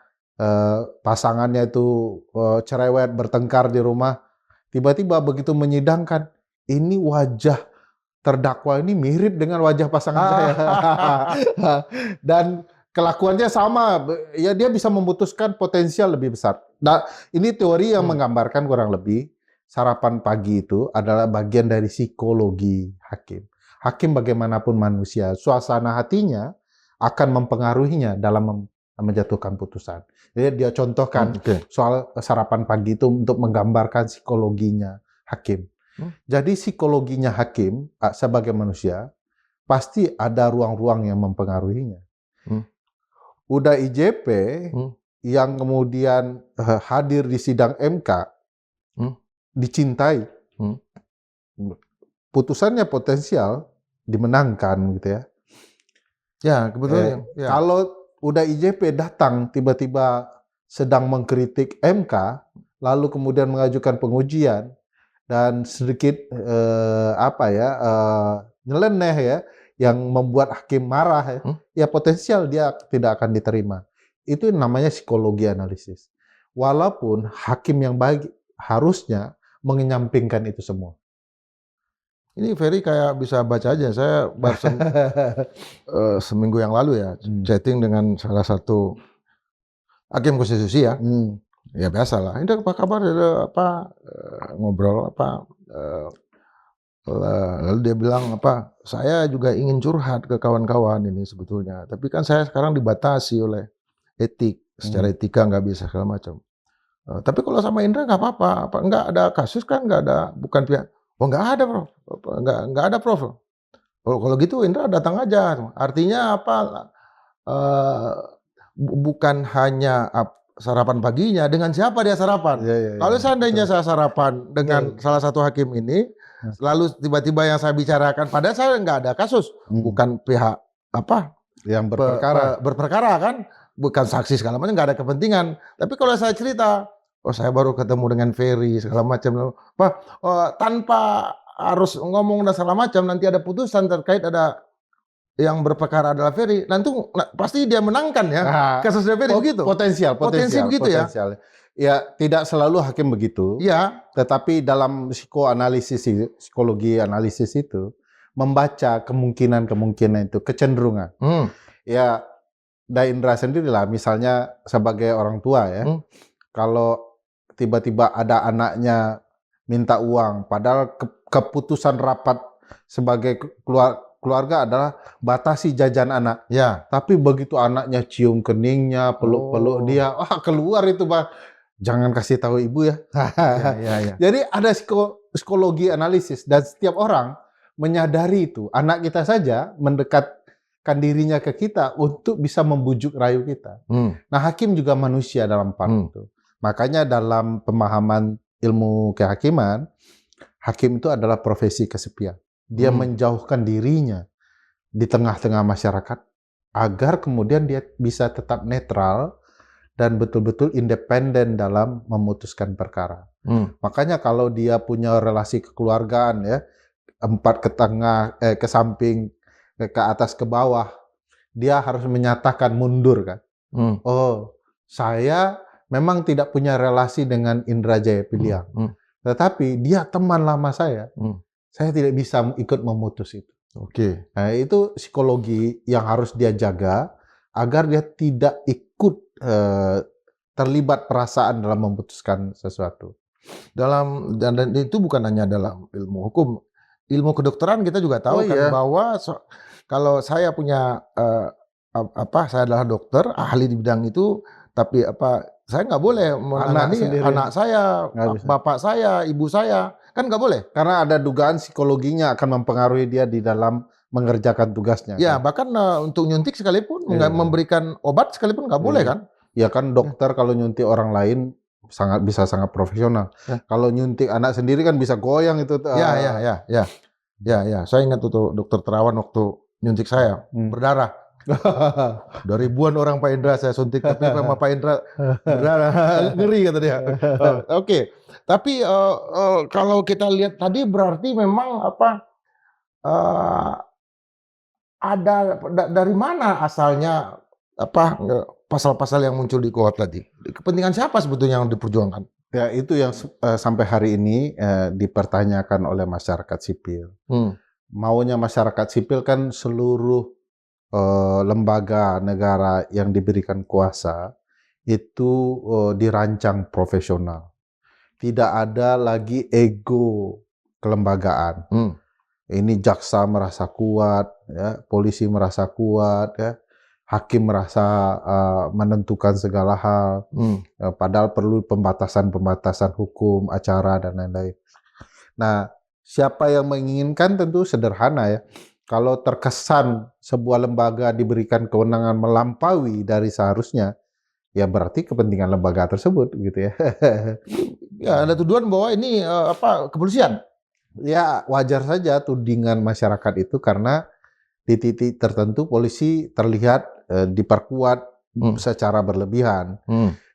pasangannya itu cerewet, bertengkar di rumah, tiba-tiba begitu menyidangkan, ini wajah terdakwa ini mirip dengan wajah pasangan saya. Dan kelakuannya sama, ya dia bisa memutuskan potensial lebih besar. Nah, ini teori yang menggambarkan kurang lebih sarapan pagi itu adalah bagian dari psikologi hakim. Hakim bagaimanapun manusia, suasana hatinya akan mempengaruhinya dalam menjatuhkan putusan. Jadi dia contohkan soal sarapan pagi itu untuk menggambarkan psikologinya hakim. Jadi psikologinya hakim sebagai manusia pasti ada ruang-ruang yang mempengaruhinya. Udah IJP yang kemudian hadir di sidang MK dicintai, putusannya potensial dimenangkan gitu ya. Ya kebetulan. Kalau udah IJP datang tiba-tiba sedang mengkritik MK, lalu kemudian mengajukan pengujian dan sedikit nyeleneh ya, yang membuat hakim marah ya potensial dia tidak akan diterima. Itu namanya psikologi analisis. Walaupun hakim yang baik harusnya mengenyampingkan itu semua. Ini Ferry kayak bisa baca aja. Saya barusan seminggu yang lalu ya chatting dengan salah satu hakim konstitusi ya. Ya biasa lah. Ini apa kabar? Ngobrol apa? Lalu dia bilang saya juga ingin curhat ke kawan-kawan ini sebetulnya. Tapi kan saya sekarang dibatasi oleh etik. Secara etika nggak bisa segala macam. Tapi kalau sama Indra nggak apa-apa. Apa nggak ada kasus kan? Nggak ada, bukan pihak. Oh nggak ada, Prof. Nggak ada, Prof. Kalau gitu Indra datang aja. Artinya apa? eh, Bukan hanya sarapan paginya, dengan siapa dia sarapan. Kalau seandainya betul. saya sarapan dengan salah satu hakim ini, lalu tiba-tiba yang saya bicarakan, padahal saya nggak ada kasus, bukan pihak apa yang berperkara. berperkara kan, bukan saksi segala macam, nggak ada kepentingan. Tapi kalau saya cerita, oh saya baru ketemu dengan Ferry segala macam, tanpa harus ngomong dan segala macam, nanti ada putusan terkait ada yang berperkara adalah Ferry, nanti pasti dia menangkan ya. Kasusnya Ferry begitu. Potensi begitu ya. Ya, tidak selalu hakim begitu. Iya. Tetapi dalam psikologi analisis itu membaca kemungkinan itu, kecenderungan. Ya, Indra sendiri lah, misalnya sebagai orang tua ya, kalau tiba-tiba ada anaknya minta uang, padahal keputusan rapat sebagai keluarga adalah batasi jajan anak. Ya. Tapi begitu anaknya cium keningnya, peluk-peluk dia, keluar itu, Pak. Jangan kasih tahu ibu ya. Ya. Jadi ada psikologi analisis dan setiap orang menyadari itu. Anak kita saja mendekatkan dirinya ke kita untuk bisa membujuk rayu kita. Nah, hakim juga manusia dalam part itu. Makanya dalam pemahaman ilmu kehakiman, hakim itu adalah profesi kesepian. Dia menjauhkan dirinya di tengah-tengah masyarakat agar kemudian dia bisa tetap netral dan betul-betul independen dalam memutuskan perkara. Makanya kalau dia punya relasi kekeluargaan ya, 4 ke tengah, ke samping, ke atas, ke bawah, dia harus menyatakan mundur kan. Oh, saya memang tidak punya relasi dengan Indra Jaya Piliang, tetapi dia teman lama saya. Saya tidak bisa ikut memutus itu. Oke. Nah, itu psikologi yang harus dia jaga agar dia tidak ikut terlibat perasaan dalam memutuskan sesuatu. Dan itu bukan hanya dalam ilmu hukum, ilmu kedokteran kita juga tahu bahwa kalau saya punya saya adalah dokter ahli di bidang itu, tapi saya nggak boleh menangani anak saya, bapak saya, ibu saya. Kan nggak boleh. Karena ada dugaan psikologinya akan mempengaruhi dia di dalam mengerjakan tugasnya. Ya, bahkan untuk nyuntik sekalipun, memberikan obat sekalipun nggak boleh kan? Ya kan dokter kalau nyuntik orang lain bisa sangat profesional. Kalau nyuntik anak sendiri kan bisa goyang itu. Ya. Saya ingat tuh Dokter Terawan waktu nyuntik saya, berdarah. Udah ribuan orang Pak Indra saya suntik, tapi sama Pak Indra berdarah. Ngeri kata dia. Oke. Tapi kalau kita lihat tadi berarti memang ada dari mana asalnya pasal-pasal yang muncul di KUHP tadi? Kepentingan siapa sebetulnya yang diperjuangkan? Ya, itu yang sampai hari ini dipertanyakan oleh masyarakat sipil. Maunya masyarakat sipil kan seluruh lembaga negara yang diberikan kuasa itu dirancang profesional. Tidak ada lagi ego kelembagaan. Ini jaksa merasa kuat, ya, polisi merasa kuat, ya, hakim merasa menentukan segala hal. Padahal perlu pembatasan-pembatasan hukum, acara dan lain-lain. Nah, siapa yang menginginkan tentu sederhana ya. Kalau terkesan sebuah lembaga diberikan kewenangan melampaui dari seharusnya, ya berarti kepentingan lembaga tersebut gitu ya. Ya, ada tuduhan bahwa ini kepolisian. Ya, wajar saja tudingan masyarakat itu karena di titik tertentu polisi terlihat diperkuat secara berlebihan.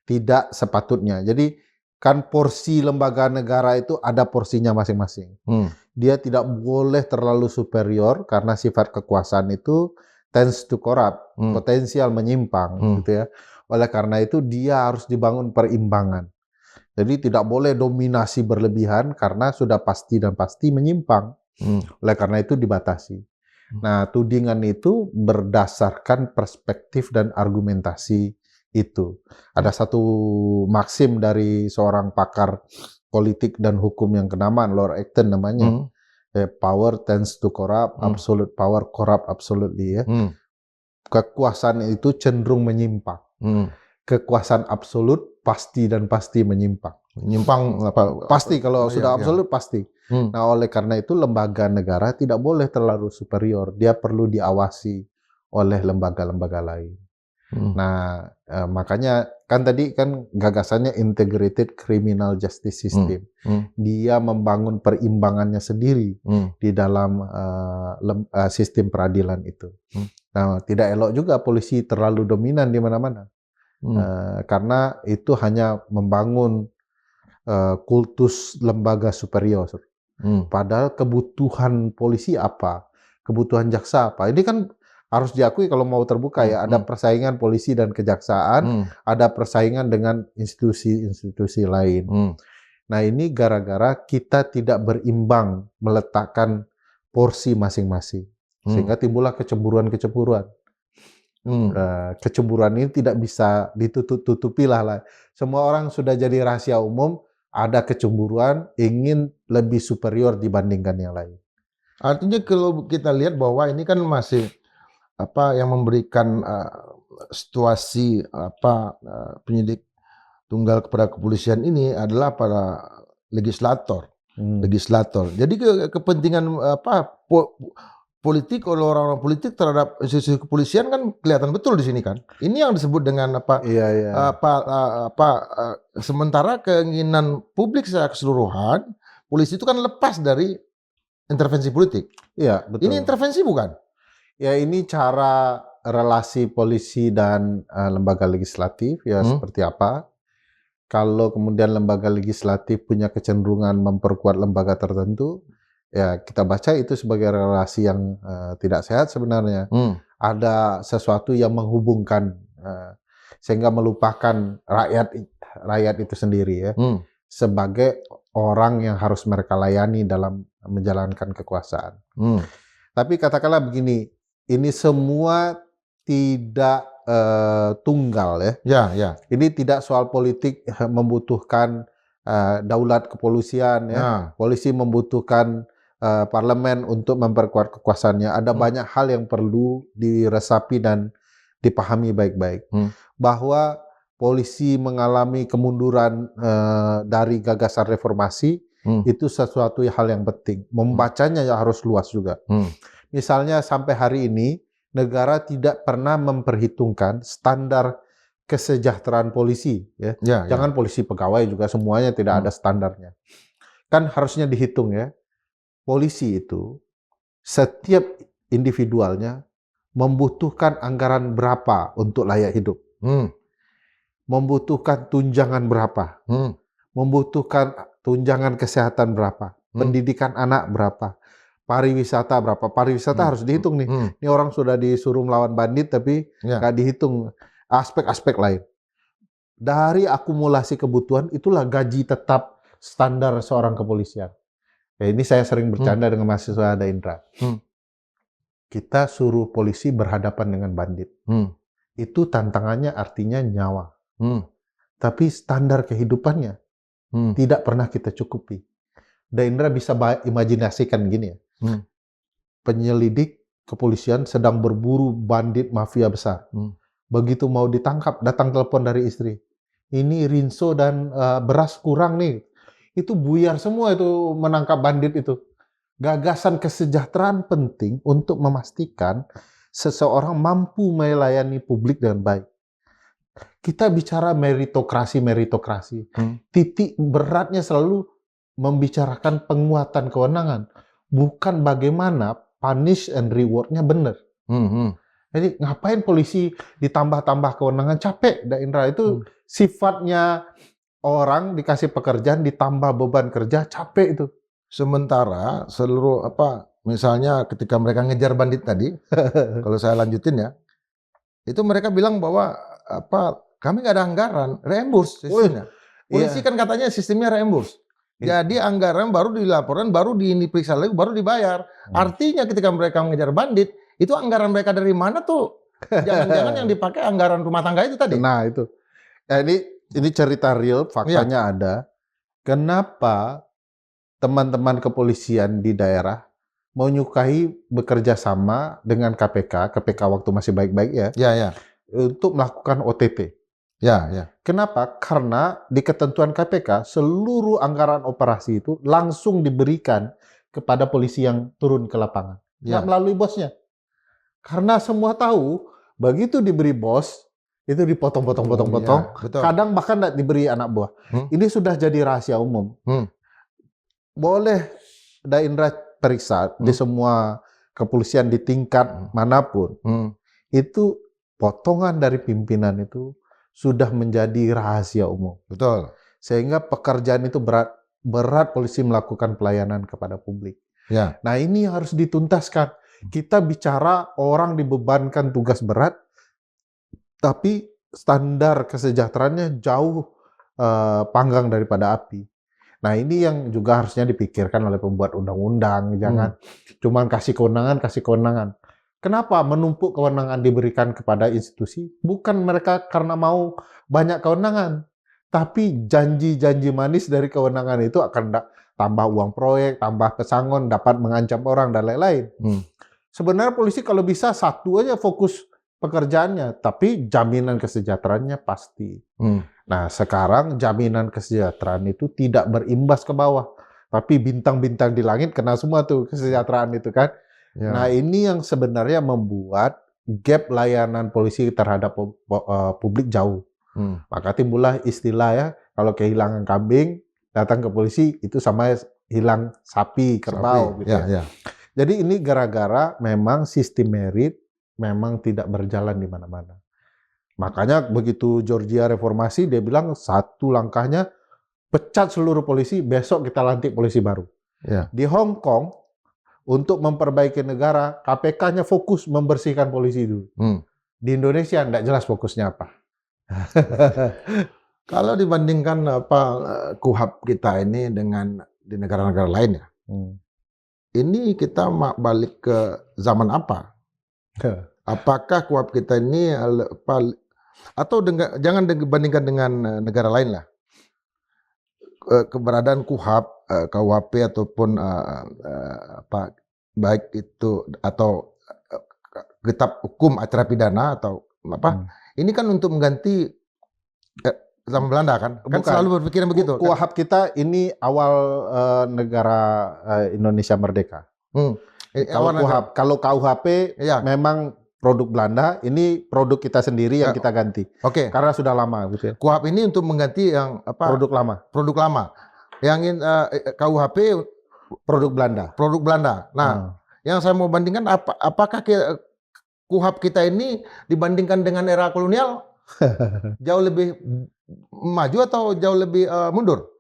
Tidak sepatutnya. Jadi kan porsi lembaga negara itu ada porsinya masing-masing. Dia tidak boleh terlalu superior karena sifat kekuasaan itu tends to corrupt, potensial menyimpang gitu ya. Oleh karena itu dia harus dibangun perimbangan. Jadi tidak boleh dominasi berlebihan karena sudah pasti dan pasti menyimpang. Oleh karena itu dibatasi. Nah, tudingan itu berdasarkan perspektif dan argumentasi itu. Ada satu maksim dari seorang pakar politik dan hukum yang kenamaan, Lord Acton namanya. Power tends to corrupt, absolute power corrupt absolutely ya. Kekuasaan itu cenderung menyimpang. Kekuasaan absolut pasti dan pasti menyimpang. Menyimpang apa? Pasti kalau Oh, sudah iya, absolut pasti. Hmm. Nah, oleh karena itu lembaga negara tidak boleh terlalu superior. Dia perlu diawasi oleh lembaga-lembaga lain. Hmm. Nah, makanya kan tadi kan gagasannya integrated criminal justice system. Dia membangun perimbangannya sendiri di dalam sistem peradilan itu. Nah, tidak elok juga polisi terlalu dominan di mana-mana. Karena itu hanya membangun kultus lembaga superior. Padahal kebutuhan polisi apa? Kebutuhan jaksa apa? Ini kan harus diakui kalau mau terbuka ya, ada persaingan polisi dan kejaksaan, ada persaingan dengan institusi-institusi lain. Nah, ini gara-gara kita tidak berimbang meletakkan porsi masing-masing. Sehingga timbullah kecemburuan-kecemburuan. Kecemburuan ini tidak bisa ditutup-tutupi lah. Semua orang sudah jadi rahasia umum, ada kecemburuan, ingin lebih superior dibandingkan yang lain. Artinya kalau kita lihat bahwa ini kan masih yang memberikan situasi penyidik tunggal kepada kepolisian ini adalah para legislator. Jadi kepentingan politik oleh orang-orang politik terhadap institusi kepolisian kan kelihatan betul di sini kan. Ini yang disebut dengan sementara keinginan publik secara keseluruhan, polisi itu kan lepas dari intervensi politik. Iya, betul. Ini intervensi bukan? Ya, ini cara relasi polisi dan lembaga legislatif ya seperti apa. Kalau kemudian lembaga legislatif punya kecenderungan memperkuat lembaga tertentu, ya kita baca itu sebagai relasi yang tidak sehat sebenarnya. Ada sesuatu yang menghubungkan sehingga melupakan rakyat itu sendiri ya sebagai orang yang harus mereka layani dalam menjalankan kekuasaan. Tapi katakanlah begini, ini semua tidak tunggal ya. Ini tidak soal politik membutuhkan daulat kepolisian ya. Polisi membutuhkan parlemen untuk memperkuat kekuasaannya. Ada banyak hal yang perlu diresapi dan dipahami baik-baik. Bahwa polisi mengalami kemunduran dari gagasan reformasi itu sesuatu hal yang penting. Membacanya ya harus luas juga. Misalnya sampai hari ini negara tidak pernah memperhitungkan standar kesejahteraan polisi ya. Jangan polisi pegawai juga semuanya tidak ada standarnya. Kan harusnya dihitung ya. Polisi itu setiap individualnya membutuhkan anggaran berapa untuk layak hidup. Membutuhkan tunjangan berapa. Membutuhkan tunjangan kesehatan berapa. Pendidikan anak berapa. Pariwisata berapa? Pariwisata harus dihitung nih. Ini orang sudah disuruh melawan bandit tapi nggak dihitung aspek-aspek lain. Dari akumulasi kebutuhan itulah gaji tetap standar seorang kepolisian. Ya, ini saya sering bercanda dengan mahasiswa ada Indra. Kita suruh polisi berhadapan dengan bandit. Itu tantangannya artinya nyawa. Tapi standar kehidupannya tidak pernah kita cukupi. Indra bisa imajinasikan gini ya. Penyelidik kepolisian sedang berburu bandit mafia besar. Begitu mau ditangkap, datang telepon dari istri. Ini rinso dan beras kurang nih. Itu buyar semua itu menangkap bandit itu. Gagasan kesejahteraan penting untuk memastikan seseorang mampu melayani publik dengan baik. Kita bicara meritokrasi. Titik beratnya selalu membicarakan penguatan kewenangan. Bukan bagaimana punish and reward-nya benar. Jadi ngapain polisi ditambah-tambah kewenangan? Capek, Indra. Itu sifatnya orang dikasih pekerjaan ditambah beban kerja, capek itu. Sementara seluruh misalnya ketika mereka ngejar bandit tadi, kalau saya lanjutin ya, itu mereka bilang bahwa kami nggak ada anggaran, reimburse sistemnya. Polisi kan katanya sistemnya reimburse. Jadi anggaran baru dilaporkan, baru diperiksa lagi, baru dibayar. Artinya ketika mereka mengejar bandit, itu anggaran mereka dari mana tuh? Jangan-jangan yang dipakai anggaran rumah tangga itu tadi. Nah itu. Ya, ini cerita real, faktanya ada. Kenapa teman-teman kepolisian di daerah menyukai bekerja sama dengan KPK waktu masih baik-baik ya, untuk melakukan OTT. Ya, ya. Kenapa? Karena di ketentuan KPK seluruh anggaran operasi itu langsung diberikan kepada polisi yang turun ke lapangan, nggak Ya. melalui bosnya. Karena semua tahu begitu diberi bos itu dipotong-potong-potong-potong, Ya, betul. kadang bahkan nggak diberi anak buah. Ini sudah jadi rahasia umum. Boleh Daindra periksa di semua kepolisian di tingkat manapun, itu potongan dari pimpinan itu sudah menjadi rahasia umum. Betul. Sehingga pekerjaan itu berat polisi melakukan pelayanan kepada publik. Ya. Nah ini harus dituntaskan. Kita bicara orang dibebankan tugas berat, tapi standar kesejahteraannya jauh panggang daripada api. Nah ini yang juga harusnya dipikirkan oleh pembuat undang-undang. Jangan cuma kasih kewenangan. Kenapa menumpuk kewenangan diberikan kepada institusi? Bukan mereka karena mau banyak kewenangan, tapi janji-janji manis dari kewenangan itu akan tambah uang proyek, tambah pesangon, dapat mengancam orang, dan lain-lain. Sebenarnya polisi kalau bisa satu aja fokus pekerjaannya, tapi jaminan kesejahteraannya pasti. Nah sekarang jaminan kesejahteraan itu tidak berimbas ke bawah, tapi bintang-bintang di langit kena semua tuh kesejahteraan itu kan. Ya. Nah ini yang sebenarnya membuat gap layanan polisi terhadap publik jauh. Maka timbullah istilah ya, kalau kehilangan kambing datang ke polisi itu sama hilang sapi, kerbau. Gitu ya. Jadi ini gara-gara memang sistem merit memang tidak berjalan di mana-mana. Makanya begitu Georgia reformasi dia bilang satu langkahnya pecat seluruh polisi, besok kita lantik polisi baru. Ya. Di Hong Kong untuk memperbaiki negara, KPK-nya fokus membersihkan polisi dulu. Di Indonesia enggak jelas fokusnya apa. Kalau dibandingkan KUHAP kita ini dengan di negara-negara lain ya, ini kita balik ke zaman apa? Apakah KUHAP kita ini atau jangan dibandingkan dengan negara lain lah. Keberadaan KUHAP, KUHP ataupun baik itu atau kitab hukum acara pidana atau apa, ini kan untuk mengganti zaman Belanda kan? Kan selalu berpikiran begitu. KUHP kita ini awal negara Indonesia merdeka. Kalau KUHP ya. memang produk Belanda, ini produk kita sendiri yang kita ganti. Oke. Karena sudah lama gitu ya. KUHP ini untuk mengganti yang apa? Produk lama. Produk lama. Yang KUHP produk Belanda. Produk Belanda. Nah, yang saya mau bandingkan apakah KUHP kita ini dibandingkan dengan era kolonial jauh lebih maju atau jauh lebih mundur?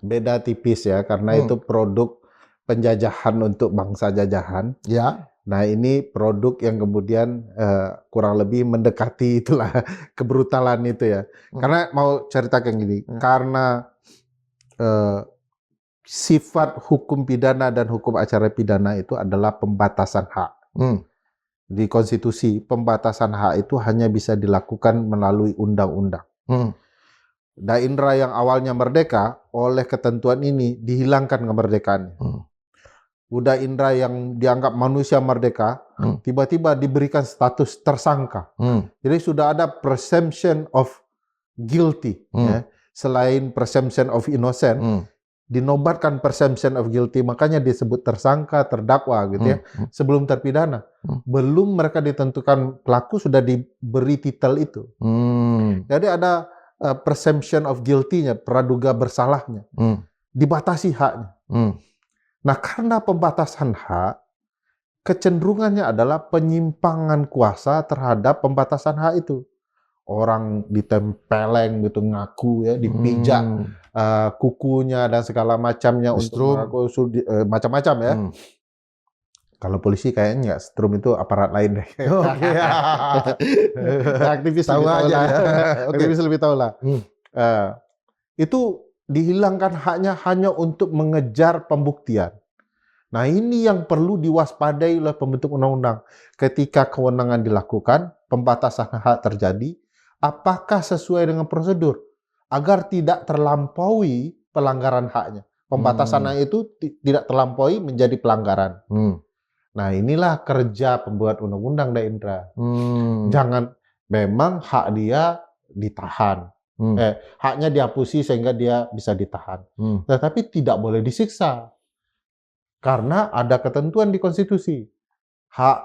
Beda tipis ya, karena itu produk penjajahan untuk bangsa jajahan. Ya. Nah ini produk yang kemudian kurang lebih mendekati itulah kebrutalan itu ya. Karena mau cerita kayak gini, karena sifat hukum pidana dan hukum acara pidana itu adalah pembatasan hak. Di konstitusi, pembatasan hak itu hanya bisa dilakukan melalui undang-undang. Daindra yang awalnya merdeka, oleh ketentuan ini dihilangkan kemerdekaannya. Uda Indra yang dianggap manusia merdeka, tiba-tiba diberikan status tersangka. Jadi sudah ada presumption of guilty. Ya. Selain presumption of innocent, dinobatkan presumption of guilty, makanya disebut tersangka, terdakwa gitu ya, sebelum terpidana. Belum mereka ditentukan pelaku sudah diberi titel itu. Jadi ada presumption of guilty-nya, praduga bersalahnya. Dibatasi haknya. Nah, karena pembatasan hak, kecenderungannya adalah penyimpangan kuasa terhadap pembatasan hak itu. Orang ditempeleng gitu, ngaku ya, dipijak kukunya dan segala macamnya untuk mengaku macam-macam ya. Kalau polisi kayaknya nggak, strum itu aparat lain deh. Aktivis tahu aja. Aktivis lebih tahu lah. Itu dihilangkan haknya hanya untuk mengejar pembuktian. Nah ini yang perlu diwaspadai oleh pembentuk undang-undang. Ketika kewenangan dilakukan, pembatasan hak terjadi, apakah sesuai dengan prosedur? Agar tidak terlampaui pelanggaran haknya. Pembatasan hak itu tidak terlampaui menjadi pelanggaran. Nah inilah kerja pembuat undang-undang, Daindra. Jangan memang hak dia ditahan. Hmm. Haknya dihapusi sehingga dia bisa ditahan. Tetapi tidak boleh disiksa. Karena ada ketentuan di konstitusi. Hak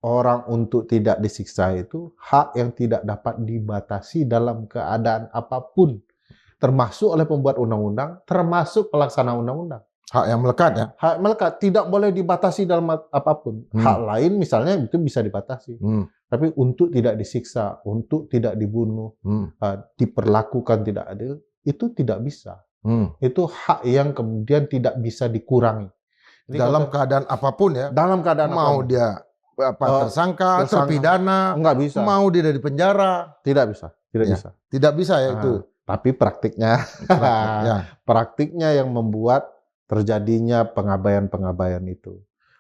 orang untuk tidak disiksa itu hak yang tidak dapat dibatasi dalam keadaan apapun. Termasuk oleh pembuat undang-undang, termasuk pelaksana undang-undang. Hak yang melekat ya. Hak melekat tidak boleh dibatasi dalam apapun. Hak lain misalnya itu bisa dibatasi. Tapi untuk tidak disiksa, untuk tidak dibunuh, diperlakukan tidak adil, itu tidak bisa. Itu hak yang kemudian tidak bisa dikurangi. Jadi Dalam keadaan apapun ya. dalam keadaan Mau apapun. dia tersangka, terpidana, Enggak bisa. mau dia di penjara. Tidak bisa. Tidak Ya. bisa. Tidak bisa ya itu. Tapi praktiknya, Ya. praktiknya yang membuat terjadinya pengabaian-pengabaian itu.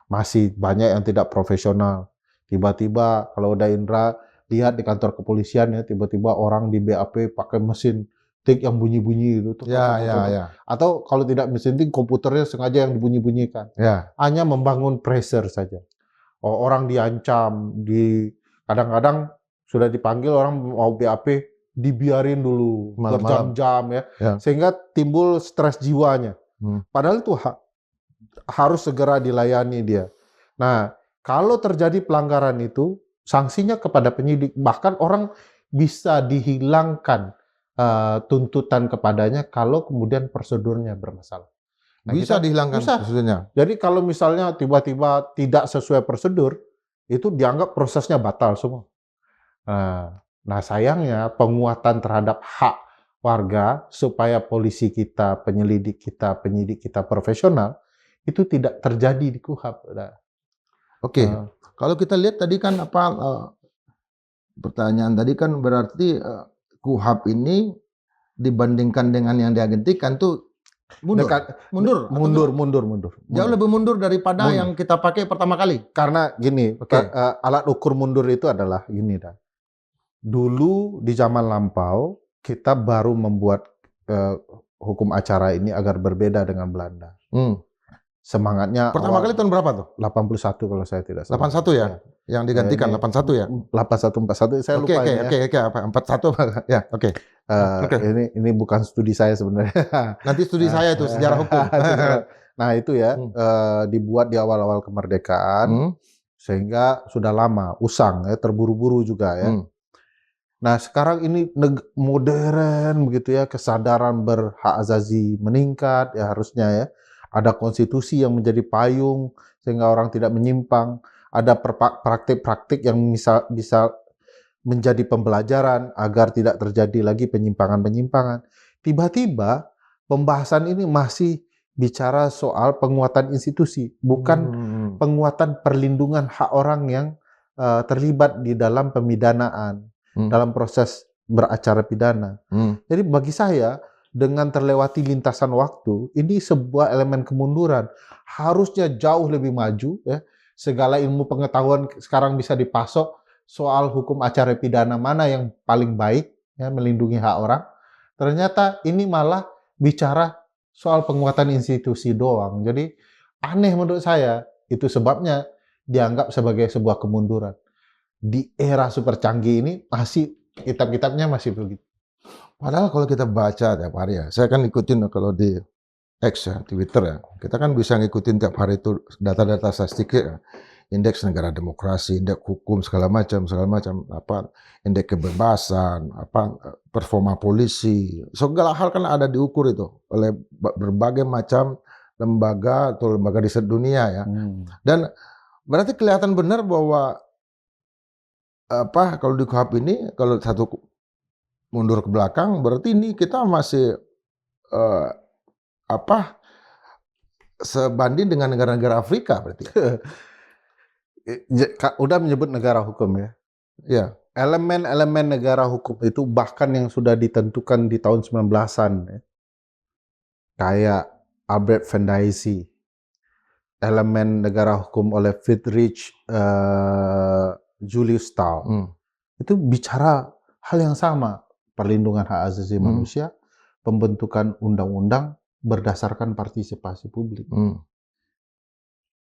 Masih banyak yang tidak profesional. Tiba-tiba kalau udah Indra lihat di kantor kepolisian ya, tiba-tiba orang di BAP pakai mesin tik yang bunyi-bunyi itu. Ya. Atau kalau tidak mesin tik, komputernya sengaja yang dibunyi-bunyikan. Ya. Hanya membangun pressure saja. Orang diancam, kadang-kadang sudah dipanggil orang mau BAP, dibiarin dulu berjam-jam ya, sehingga timbul stres jiwanya. Padahal itu harus segera dilayani dia. Nah, kalau terjadi pelanggaran itu, sanksinya kepada penyidik, bahkan orang bisa dihilangkan tuntutan kepadanya kalau kemudian prosedurnya bermasalah. Nah, bisa dihilangkan prosedurnya. Jadi kalau misalnya tiba-tiba tidak sesuai prosedur, itu dianggap prosesnya batal semua. Nah, sayangnya penguatan terhadap hak warga supaya polisi kita, penyelidik kita, penyidik kita profesional itu tidak terjadi di KUHAP. Oke, kalau kita lihat tadi kan pertanyaan tadi kan berarti KUHAP ini dibandingkan dengan yang diagentikan tuh mundur. Jauh lebih mundur daripada yang kita pakai pertama kali. Karena gini, alat ukur mundur itu adalah gini dah. Dulu di zaman lampau kita baru membuat hukum acara ini agar berbeda dengan Belanda. Semangatnya pertama kali tahun berapa tuh? 81 kalau saya tidak salah. 81 ya? Yang digantikan 81 ya? 81 41 saya lupa ya. Oke, apa 41 ya, oke. Ini bukan studi saya sebenarnya. Nanti studi saya itu sejarah hukum. Nah, itu ya dibuat di awal-awal kemerdekaan sehingga sudah lama usang ya, terburu-buru juga ya. Nah, sekarang ini modern begitu ya, kesadaran berhak azazi meningkat ya harusnya ya. Ada konstitusi yang menjadi payung sehingga orang tidak menyimpang. Ada praktik-praktik yang bisa menjadi pembelajaran agar tidak terjadi lagi penyimpangan-penyimpangan. Tiba-tiba pembahasan ini masih bicara soal penguatan institusi, bukan penguatan perlindungan hak orang yang terlibat di dalam pemidanaan. Dalam proses beracara pidana. Jadi bagi saya, dengan terlewati lintasan waktu, ini sebuah elemen kemunduran. Harusnya jauh lebih maju. Ya. Segala ilmu pengetahuan sekarang bisa dipasok soal hukum acara pidana mana yang paling baik, ya, melindungi hak orang. Ternyata ini malah bicara soal penguatan institusi doang. Jadi aneh menurut saya. Itu sebabnya dianggap sebagai sebuah kemunduran. Di era super canggih ini masih kitab-kitabnya masih begitu. Padahal kalau kita baca tiap hari ya, saya kan ikutin kalau di X ya, Twitter ya, kita kan bisa ngikutin tiap hari itu data-data statistik ya, indeks negara demokrasi, indeks hukum segala macam, apa indeks kebebasan, apa performa polisi, segala hal kan ada diukur itu oleh berbagai macam lembaga atau lembaga riset dunia ya, dan berarti kelihatan benar bahwa kalau di KUHAP ini kalau satu mundur ke belakang berarti ini kita masih sebanding dengan negara-negara Afrika berarti. Udah menyebut negara hukum ya. Ya. Elemen-elemen negara hukum itu bahkan yang sudah ditentukan di tahun 19-an ya. Kayak Albert Vendaisi. Elemen negara hukum oleh Friedrich Julius Stahl. Itu bicara hal yang sama, perlindungan hak asasi manusia, pembentukan undang-undang berdasarkan partisipasi publik.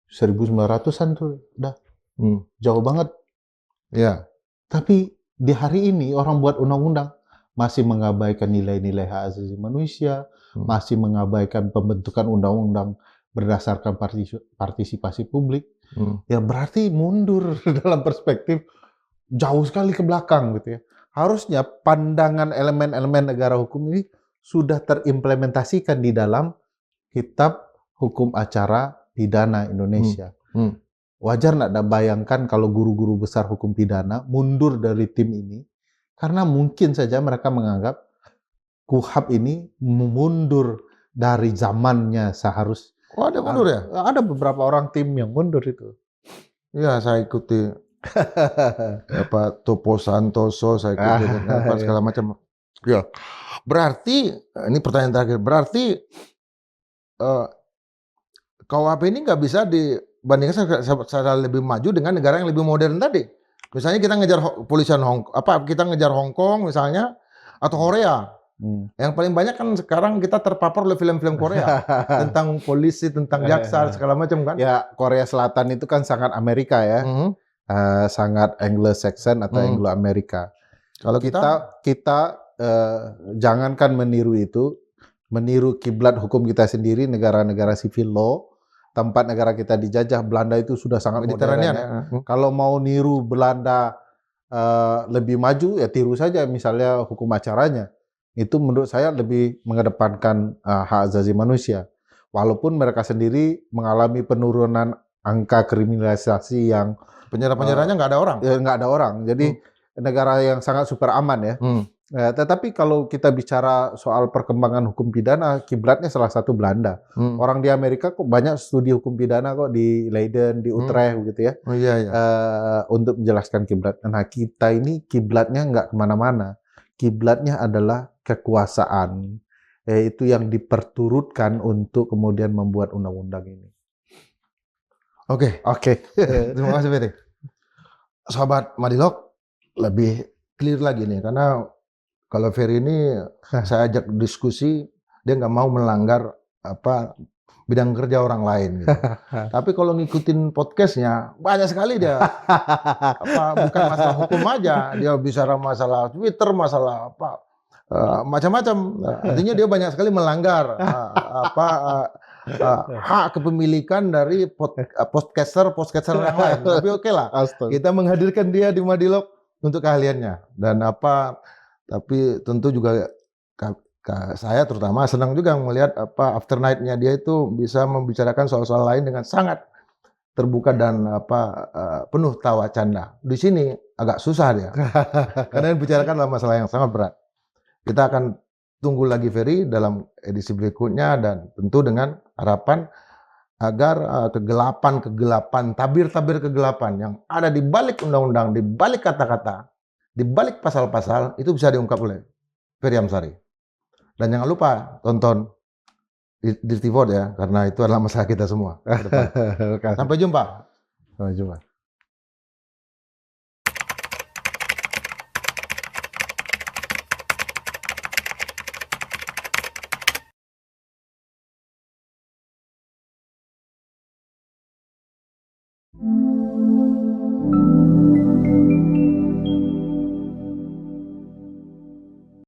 1900-an tuh udah jauh banget. Ya. Tapi di hari ini orang buat undang-undang masih mengabaikan nilai-nilai hak asasi manusia, masih mengabaikan pembentukan undang-undang berdasarkan partisipasi publik. Ya berarti mundur dalam perspektif jauh sekali ke belakang gitu ya. Harusnya pandangan elemen-elemen negara hukum ini sudah terimplementasikan di dalam Kitab Hukum Acara Pidana Indonesia. Wajar nggak bayangkan kalau guru-guru besar hukum pidana mundur dari tim ini, karena mungkin saja mereka menganggap KUHAP ini mundur dari zamannya seharusnya. Oh, ada mundur ya? Ada beberapa orang tim yang mundur itu. Iya, saya ikuti Topo Santoso, saya ikuti apa segala macam. Ya, berarti ini pertanyaan terakhir. Berarti KUHP ini nggak bisa dibandingkan secara lebih maju dengan negara yang lebih modern tadi. Misalnya kita ngejar kita ngejar Hong Kong misalnya atau Korea. Yang paling banyak kan sekarang kita terpapar oleh film-film Korea tentang polisi, tentang jaksa segala macam kan. Ya, Korea Selatan itu kan sangat Amerika ya. Sangat Anglo-Saxon atau Anglo-Amerika. Kalau kita jangankan meniru itu, meniru kiblat hukum kita sendiri, negara-negara civil law, tempat negara kita dijajah, Belanda itu sudah sangat modern ya. Kalau mau niru Belanda lebih maju, ya tiru saja misalnya hukum acaranya. Itu menurut saya lebih mengedepankan hak asasi manusia. Walaupun mereka sendiri mengalami penurunan angka kriminalisasi yang penyerah-penyerahnya nggak ada orang. Ya, nggak ada orang. Jadi negara yang sangat super aman ya. Tetapi kalau kita bicara soal perkembangan hukum pidana, kiblatnya salah satu Belanda. Orang di Amerika kok banyak studi hukum pidana kok di Leiden, di Utrecht gitu ya. Oh, iya, iya. Untuk menjelaskan kiblat. Nah kita ini kiblatnya nggak kemana-mana. Kiblatnya adalah kekuasaan. Itu yang diperturutkan untuk kemudian membuat undang-undang ini. Oke. Terima kasih Ferry. Sobat Madilog lebih clear lagi nih, karena kalau Ferry ini saya ajak diskusi, dia nggak mau melanggar bidang kerja orang lain. Gitu. Tapi kalau ngikutin podcastnya banyak sekali dia, bukan masalah hukum aja, dia bicara masalah Twitter, masalah macam-macam. Artinya dia banyak sekali melanggar hak kepemilikan dari podcaster yang lain. Tapi oke lah, kita menghadirkan dia di Madilog untuk keahliannya dan tapi tentu juga saya terutama senang juga melihat after night-nya dia itu bisa membicarakan soal-soal lain dengan sangat terbuka dan penuh tawa canda. Di sini agak susah dia karena bicarakan dalam masalah yang sangat berat. Kita akan tunggu lagi Ferry dalam edisi berikutnya dan tentu dengan harapan agar kegelapan, tabir-tabir kegelapan yang ada di balik undang-undang, di balik kata-kata, di balik pasal-pasal itu bisa diungkap oleh Ferry Amsari. Dan jangan lupa tonton Dirty Vote ya, karena itu adalah masalah kita semua. Sampai jumpa. Sampai jumpa.